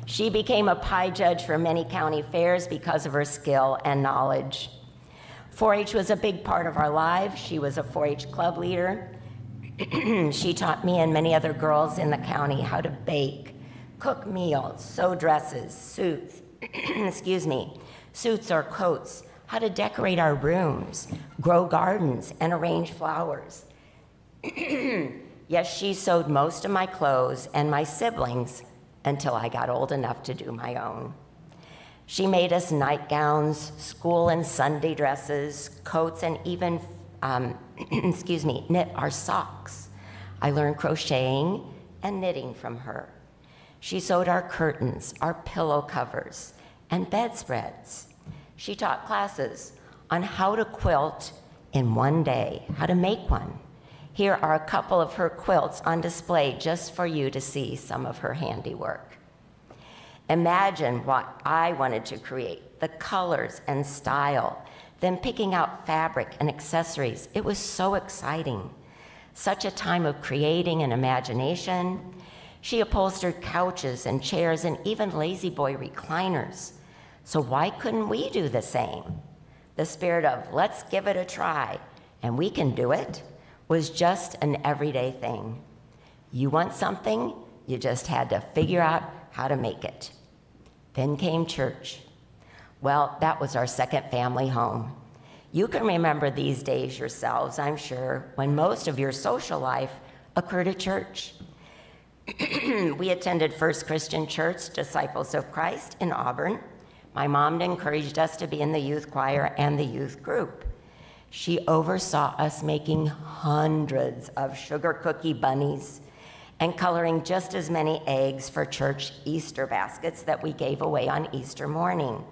She became a pie judge for many county fairs because of her skill and knowledge. 4-H was a big part of our lives. She was a 4-H club leader. She taught me and many other girls in the county how to bake, cook meals, sew dresses, suits, suits or coats, how to decorate our rooms, grow gardens, and arrange flowers. Yes, she sewed most of my clothes and my siblings until I got old enough to do my own. She made us nightgowns, school and Sunday dresses, coats, and even, knit our socks. I learned crocheting and knitting from her. She sewed our curtains, our pillow covers, and bedspreads. She taught classes on how to quilt in one day how to make one. Here are a couple of her quilts on display just for you to see some of her handiwork. Imagine what I wanted to create, the colors and style, then picking out fabric and accessories. It was so exciting. Such a time of creating and imagination. She upholstered couches and chairs and even lazy boy recliners. So why couldn't we do the same? The spirit of let's give it a try and we can do it was just an everyday thing. You want something, you just had to figure out how to make it. Then came church. Well, that was our second family home. You can remember these days yourselves, I'm sure, when most of your social life occurred at church. We attended First Christian Church, Disciples of Christ in Auburn. My mom encouraged us to be in the youth choir and the youth group. She oversaw us making hundreds of sugar cookie bunnies and coloring just as many eggs for church Easter baskets that we gave away on Easter morning.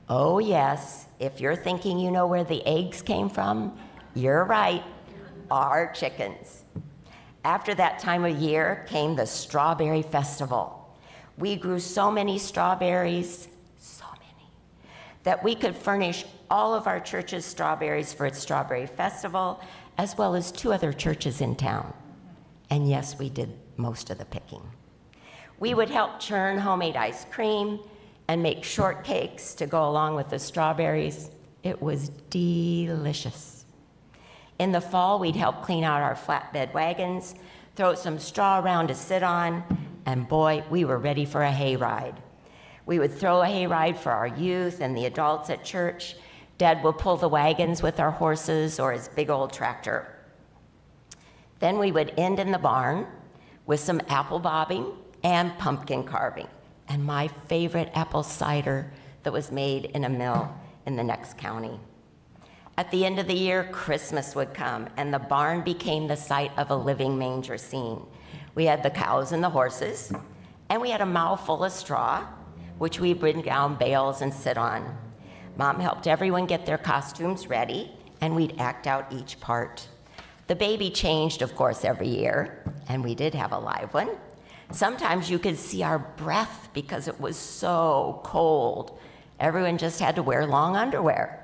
Oh yes, if you're thinking you know where the eggs came from, you're right, our chickens. After that time of year came the Strawberry Festival. We grew so many strawberries, that we could furnish all of our church's strawberries for its Strawberry Festival, as well as 2 other churches in town. And yes, we did most of the picking. We would help churn homemade ice cream and make shortcakes to go along with the strawberries. It was delicious. In the fall, we'd help clean out our flatbed wagons, throw some straw around to sit on, and boy, we were ready for a hayride. We would throw a hayride for our youth and the adults at church. Dad would pull the wagons with our horses or his big old tractor. Then we would end in the barn with some apple bobbing and pumpkin carving, and my favorite apple cider that was made in a mill in the next county. At the end of the year, Christmas would come, and the barn became the site of a living manger scene. We had the cows and the horses, and we had a mouthful of straw, which we'd bring down bales and sit on. Mom helped everyone get their costumes ready, and we'd act out each part. The baby changed, of course, every year, and we did have a live one. Sometimes you could see our breath because it was so cold. Everyone just had to wear long underwear.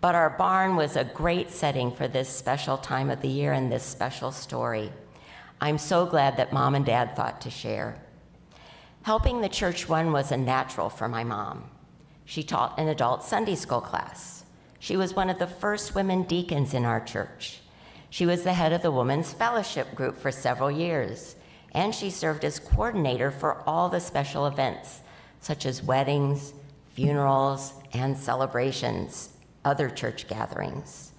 But our barn was a great setting for this special time of the year and this special story. I'm so glad that Mom and Dad thought to share. Helping the church run was a natural for my mom. She taught an adult Sunday school class. She was one of the first women deacons in our church. She was the head of the women's fellowship group for several years, and she served as coordinator for all the special events, such as weddings, funerals, and celebrations, other church gatherings.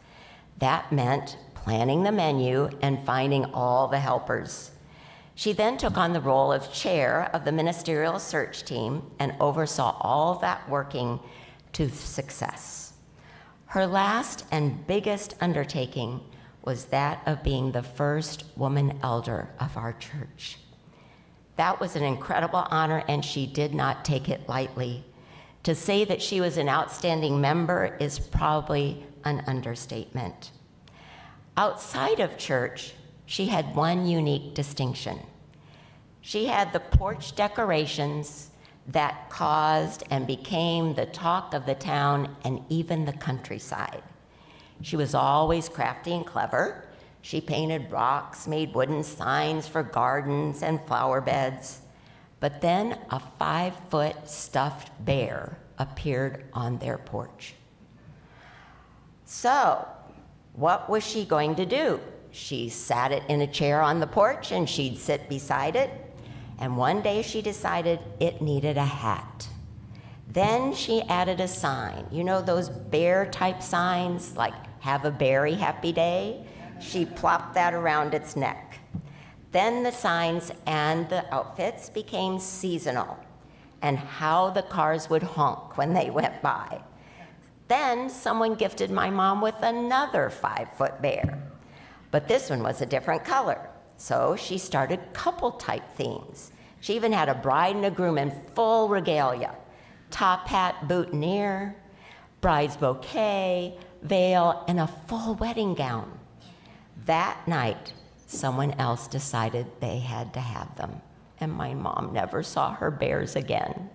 That meant planning the menu and finding all the helpers. She then took on the role of chair of the ministerial search team and oversaw all of that working to success. Her last and biggest undertaking was that of being the first woman elder of our church. That was an incredible honor, and she did not take it lightly. To say that she was an outstanding member is probably an understatement. Outside of church, she had one unique distinction. She had the porch decorations that caused and became the talk of the town and even the countryside. She was always crafty and clever. She painted rocks, made wooden signs for gardens and flower beds. But then a 5-foot stuffed bear appeared on their porch. So, what was she going to do? She sat it in a chair on the porch and she'd sit beside it. And one day she decided it needed a hat. Then she added a sign. You know those bear-type signs, like "Have a berry, happy day"? She plopped that around its neck. Then the signs and the outfits became seasonal, and how the cars would honk when they went by. Then someone gifted my mom with another 5-foot bear, but this one was a different color. So she started couple-type themes. She even had a bride and a groom in full regalia, top hat, boutonniere, bride's bouquet, veil, and a full wedding gown. That night, someone else decided they had to have them, and my mom never saw her bears again.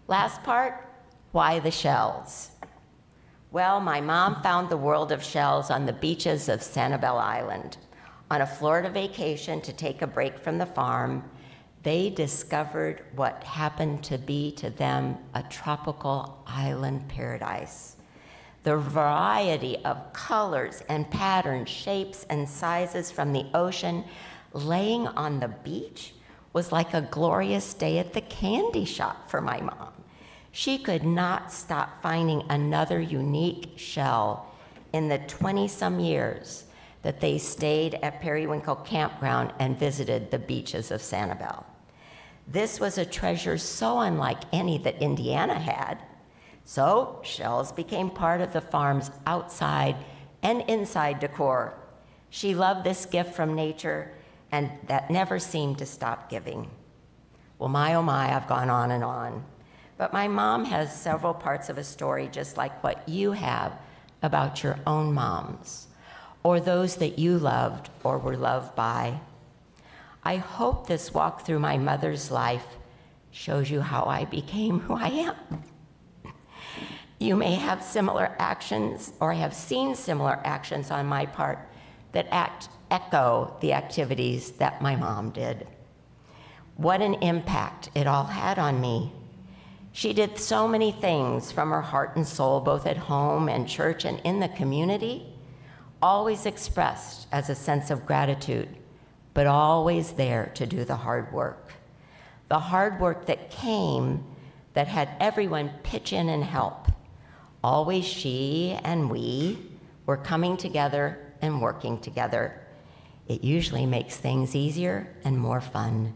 Last part, why the shells? Well, my mom found the world of shells on the beaches of Sanibel Island. On a Florida vacation to take a break from the farm, they discovered what happened to be to them a tropical island paradise. The variety of colors and patterns, shapes and sizes from the ocean laying on the beach was like a glorious day at the candy shop for my mom. She could not stop finding another unique shell in the 20-some years that they stayed at Periwinkle Campground and visited the beaches of Sanibel. This was a treasure so unlike any that Indiana had. So shells became part of the farm's outside and inside decor. She loved this gift from nature, and that never seemed to stop giving. Well, my oh my, I've gone on and on. But my mom has several parts of a story just like what you have about your own moms, or those that you loved or were loved by. I hope this walk through my mother's life shows you how I became who I am. You may have similar actions or have seen similar actions on my part that echo the activities that my mom did. What an impact it all had on me. She did so many things from her heart and soul, both at home and church and in the community, always expressed as a sense of gratitude, but always there to do the hard work. The hard work that came that had everyone pitch in and help. Always she and we were coming together and working together. It usually makes things easier and more fun.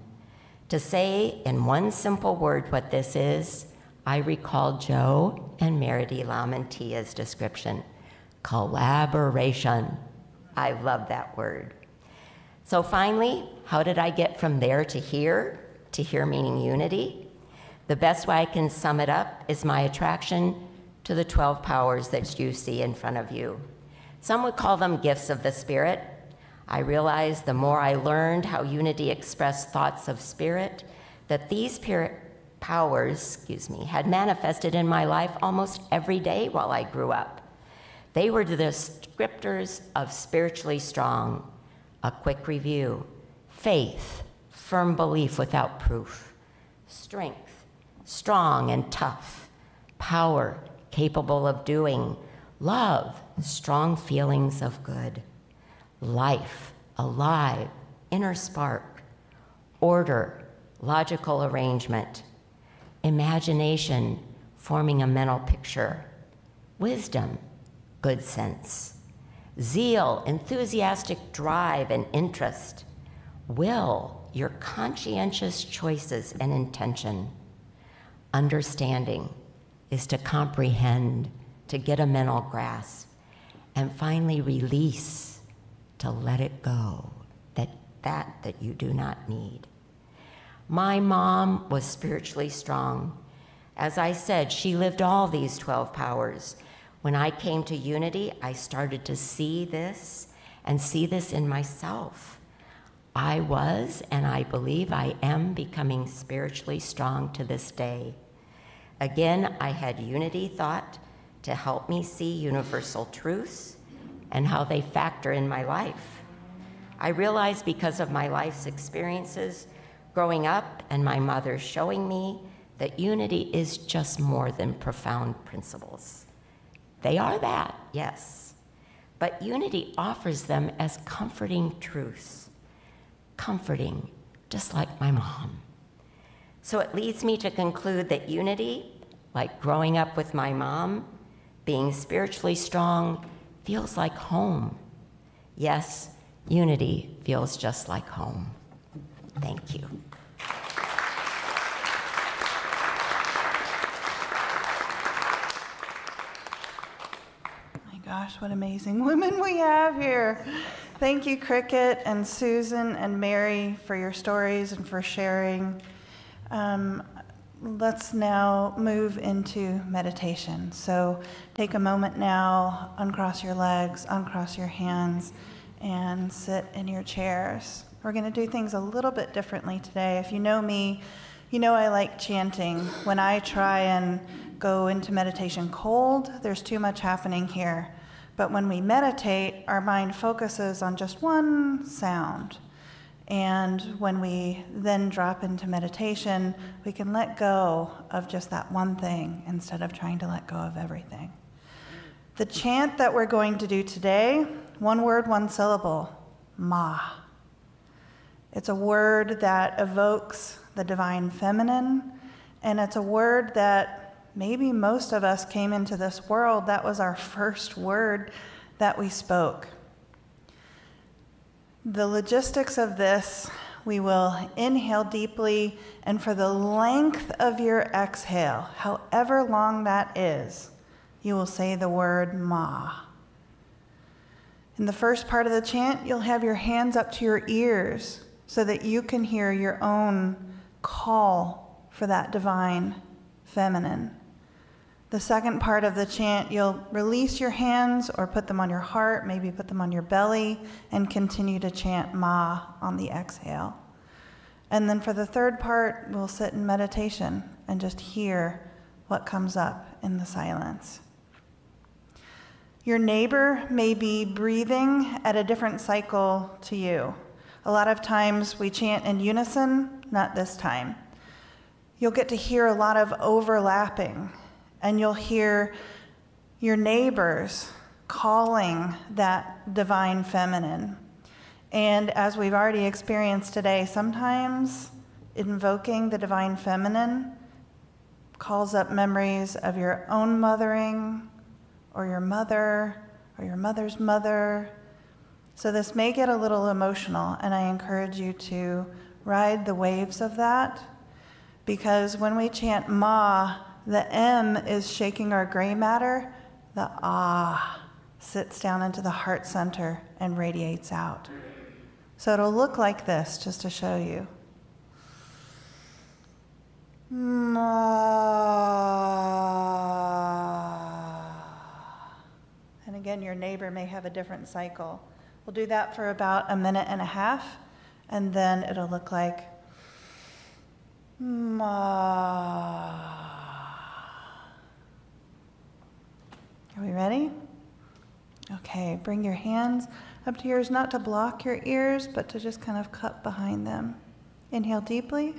To say in one simple word what this is, I recall Joe and Meredy Lamantia's description, collaboration. I love that word. So finally, how did I get from there to here meaning unity? The best way I can sum it up is my attraction to the 12 powers that you see in front of you. Some would call them gifts of the Spirit. I realized the more I learned how unity expressed thoughts of spirit, that these powers, had manifested in my life almost every day while I grew up. They were the descriptors of spiritually strong. A quick review: faith, firm belief without proof; strength, strong and tough; power, capable of doing; love, strong feelings of good; life, alive, inner spark; order, logical arrangement; imagination, forming a mental picture; wisdom, good sense; zeal, enthusiastic drive and interest; will, your conscientious choices and intention; understanding is to comprehend, to get a mental grasp; and finally release, to let it go, that you do not need. My mom was spiritually strong. As I said, she lived all these 12 powers. When I came to Unity, I started to see this and see this in myself. I was, and I believe I am, becoming spiritually strong to this day. Again, I had Unity thought to help me see universal truths and how they factor in my life. I realized because of my life's experiences growing up and my mother showing me that unity is just more than profound principles. They are that, yes, but unity offers them as comforting truths. Comforting, just like my mom. So it leads me to conclude that unity, like growing up with my mom, being spiritually strong, feels like home. Yes, unity feels just like home. Thank you.
My gosh, what amazing women we have here. Thank you, Cricket and Susan and Mary, for your stories and for sharing. let's now move into meditation. So take a moment now, uncross your legs, uncross your hands, and sit in your chairs. We're going to do things a little bit differently today. If you know me, you know I like chanting. When I try and go into meditation cold, there's too much happening here. But when we meditate, our mind focuses on just one sound. And when we then drop into meditation, we can let go of just that one thing instead of trying to let go of everything. The chant that we're going to do today, one word, one syllable, Ma. It's a word that evokes the divine feminine, and it's a word that maybe most of us came into this world, that was our first word that we spoke. The logistics of this, we will inhale deeply, and for the length of your exhale, however long that is, you will say the word Ma. In the first part of the chant, you'll have your hands up to your ears so that you can hear your own call for that divine feminine. The second part of the chant, you'll release your hands or put them on your heart, maybe put them on your belly, and continue to chant Ma on the exhale. And then for the third part, we'll sit in meditation and just hear what comes up in the silence. Your neighbor may be breathing at a different cycle to you. A lot of times we chant in unison, not this time. You'll get to hear a lot of overlapping, and you'll hear your neighbors calling that divine feminine. And as we've already experienced today, sometimes invoking the divine feminine calls up memories of your own mothering, or your mother's mother. So this may get a little emotional, and I encourage you to ride the waves of that, because when we chant Ma, the M is shaking our gray matter, the Ah sits down into the heart center and radiates out. So it'll look like this, just to show you. Ma. And again, your neighbor may have a different cycle. We'll do that for about a minute and a half, and then it'll look like Ma. Are we ready? Okay, bring your hands up to yours, not to block your ears, but to just kind of cup behind them. Inhale deeply.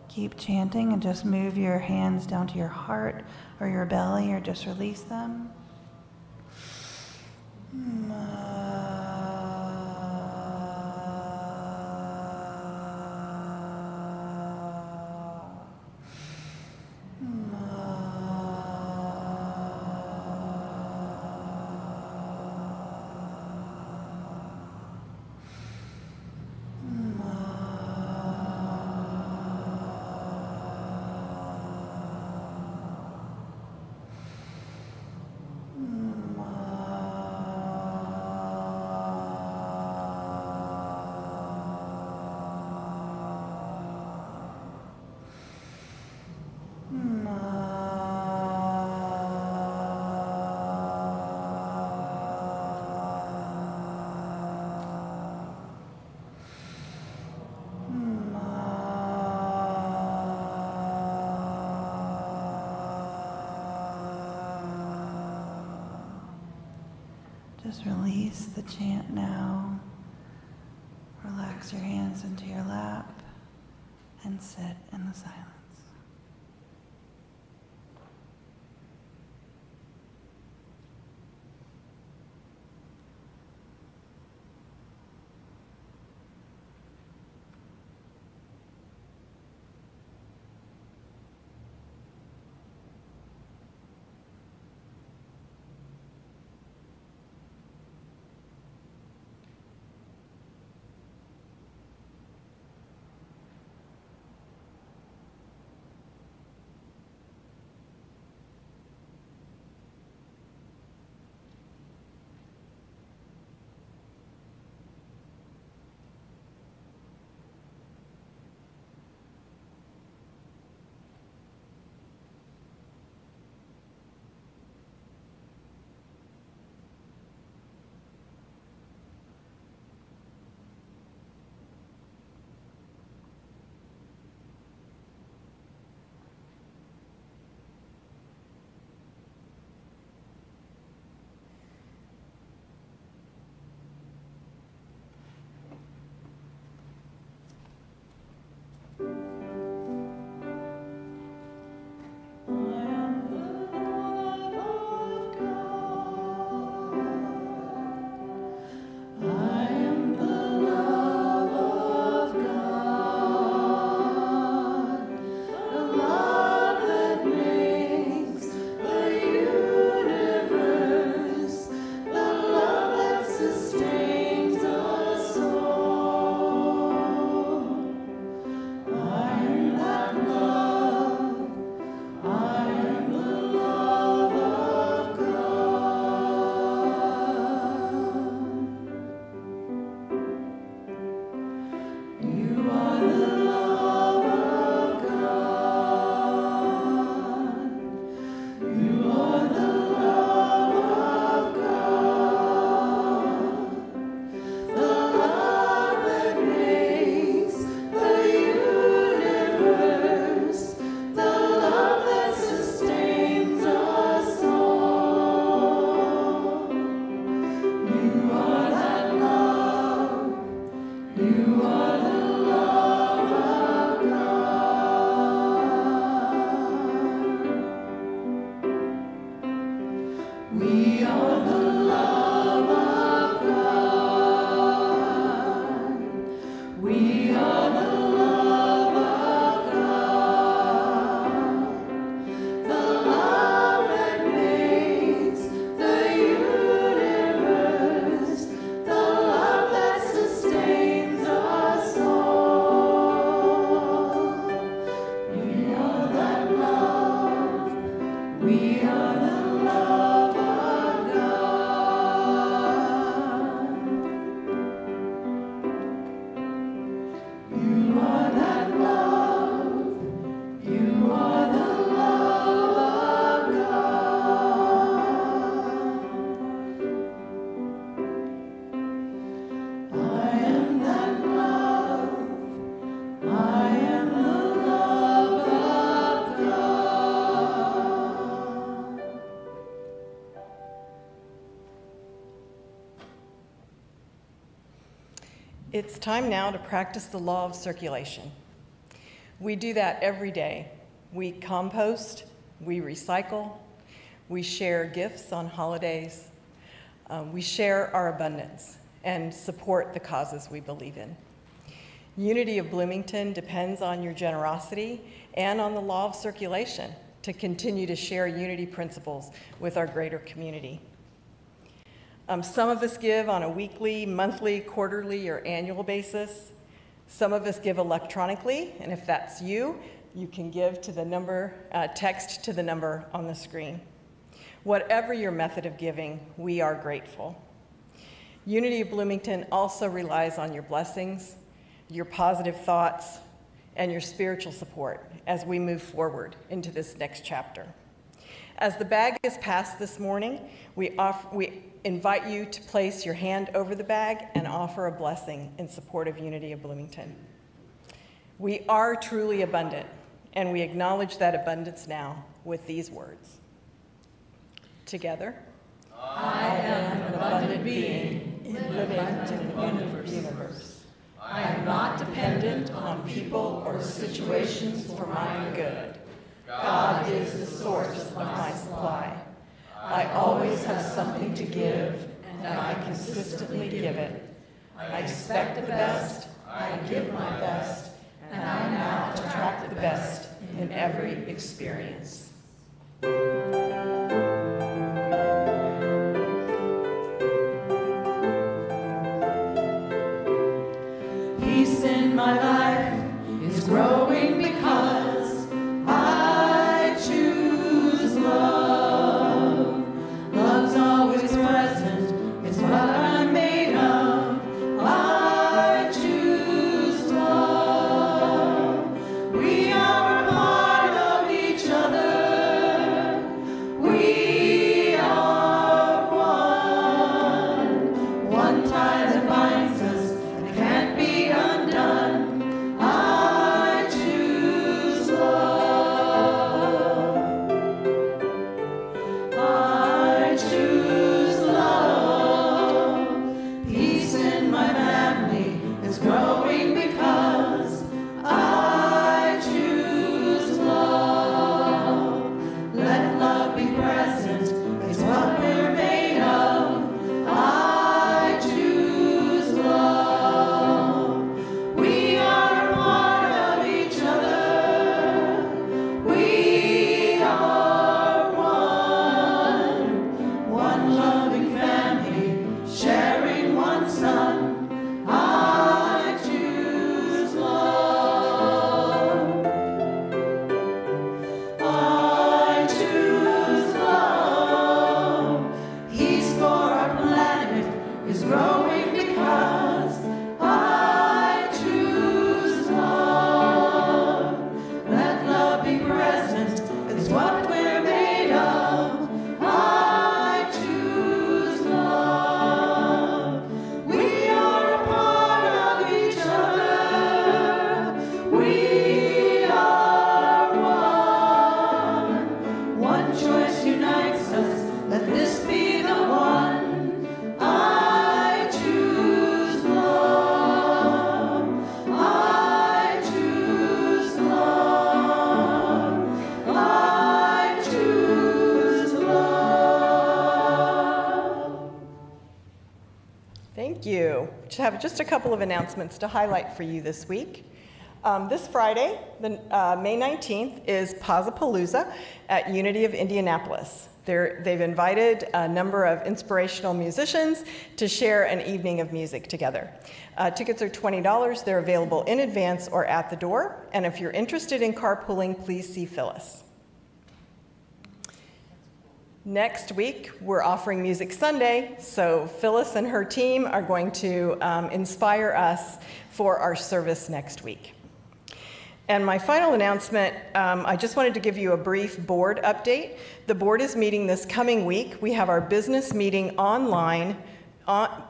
Keep chanting and just move your hands down to your heart or your belly, or just release them. Just release the chant now. Relax your hands into your lap and sit in the silence.
It's time now to practice the law of circulation. We do that every day. We compost, we recycle, we share gifts on holidays, we share our abundance and support the causes we believe in. Unity of Bloomington depends on your generosity and on the law of circulation to continue to share unity principles with our greater community. Some of us give on a weekly, monthly, quarterly, or annual basis. Some of us give electronically, and if that's you, you can give to the number, text to the number on the screen. Whatever your method of giving, we are grateful. Unity of Bloomington also relies on your blessings, your positive thoughts, and your spiritual support as we move forward into this next chapter. As the bag is passed this morning, we invite you to place your hand over the bag and offer a blessing in support of Unity of Bloomington. We are truly abundant, and we acknowledge that abundance now with these words. Together,
I am an abundant being living in the universe. I am not dependent on people or situations for my good. God is the source of my supply. I always have something to give, and I consistently give it. I expect the best, I give my best, and I now attract the best in every experience. Peace in my life is growing because I choose love. Love's always present, it's what I'm made of. I choose love. We are a part of each other. We are one. One tie that binds us that can't be undone. I choose love. I choose love. Peace in my family is growing because I choose love. Let love be present is what we're made of. I choose love. We are a part of each other. We are one. One loving family, sharing one son. I choose love. I choose love. Peace for our planet is growing because I choose love. Let love be present, it's what we're made of. I choose love. We are a part of each other. We are one. One choice unites us. Let this be the one. I choose love. I choose love. I choose love.
Thank you. I have just a couple of announcements to highlight for you this week. This Friday, May 19th, is Paza at Unity of Indianapolis. They've invited a number of inspirational musicians to share an evening of music together. Tickets are $20. They're available in advance or at the door. And if you're interested in carpooling, please see Phyllis. Next week, we're offering Music Sunday, so Phyllis and her team are going to inspire us for our service next week. And my final announcement, I just wanted to give you a brief board update. The board is meeting this coming week. We have our business meeting online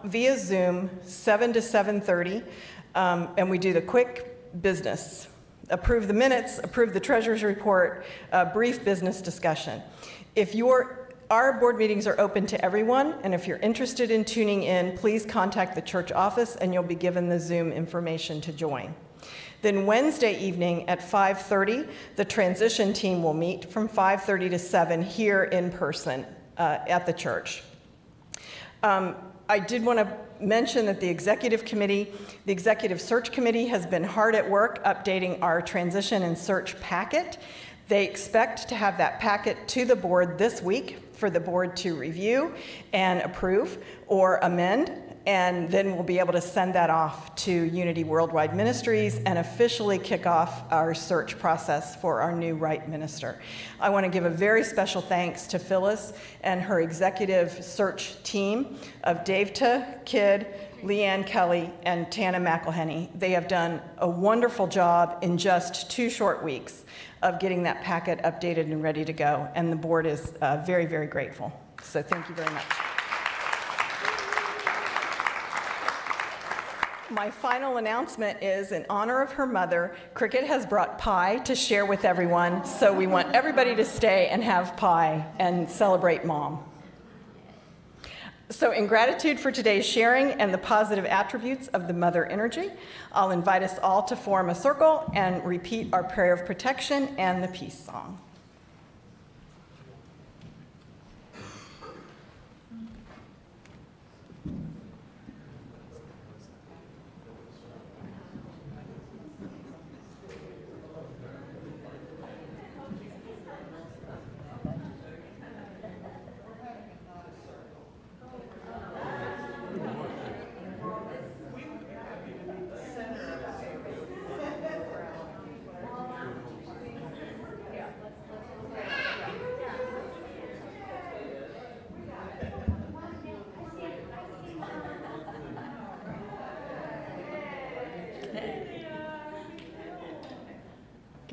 via Zoom, 7 to 7:30, and we do the quick business. Approve the minutes, approve the treasurer's report, brief business discussion. Our board meetings are open to everyone, and if you're interested in tuning in, please contact the church office and you'll be given the Zoom information to join. Then Wednesday evening at 5:30, the transition team will meet from 5:30 to 7 here in person at the church. I did want to mention that the executive search committee has been hard at work updating our transition and search packet. They expect to have that packet to the board this week for the board to review and approve or amend, and then we'll be able to send that off to Unity Worldwide Ministries and officially kick off our search process for our new right minister. I want to give a very special thanks to Phyllis and her executive search team of Daveta Kidd, Leanne Kelly, and Tana McElhenney. They have done a wonderful job in just 2 short weeks of getting that packet updated and ready to go, and the board is very, very grateful. So thank you very much. My final announcement is, in honor of her mother, Cricket has brought pie to share with everyone, so we want everybody to stay and have pie and celebrate Mom. So in gratitude for today's sharing and the positive attributes of the mother energy, I'll invite us all to form a circle and repeat our prayer of protection and the peace song.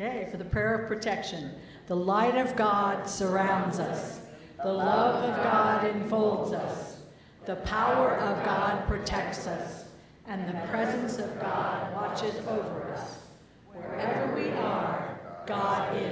Okay, for the prayer of protection. The light of God surrounds us. The love of God enfolds us. The power of God protects us. And the presence of God watches over us. Wherever we are, God is.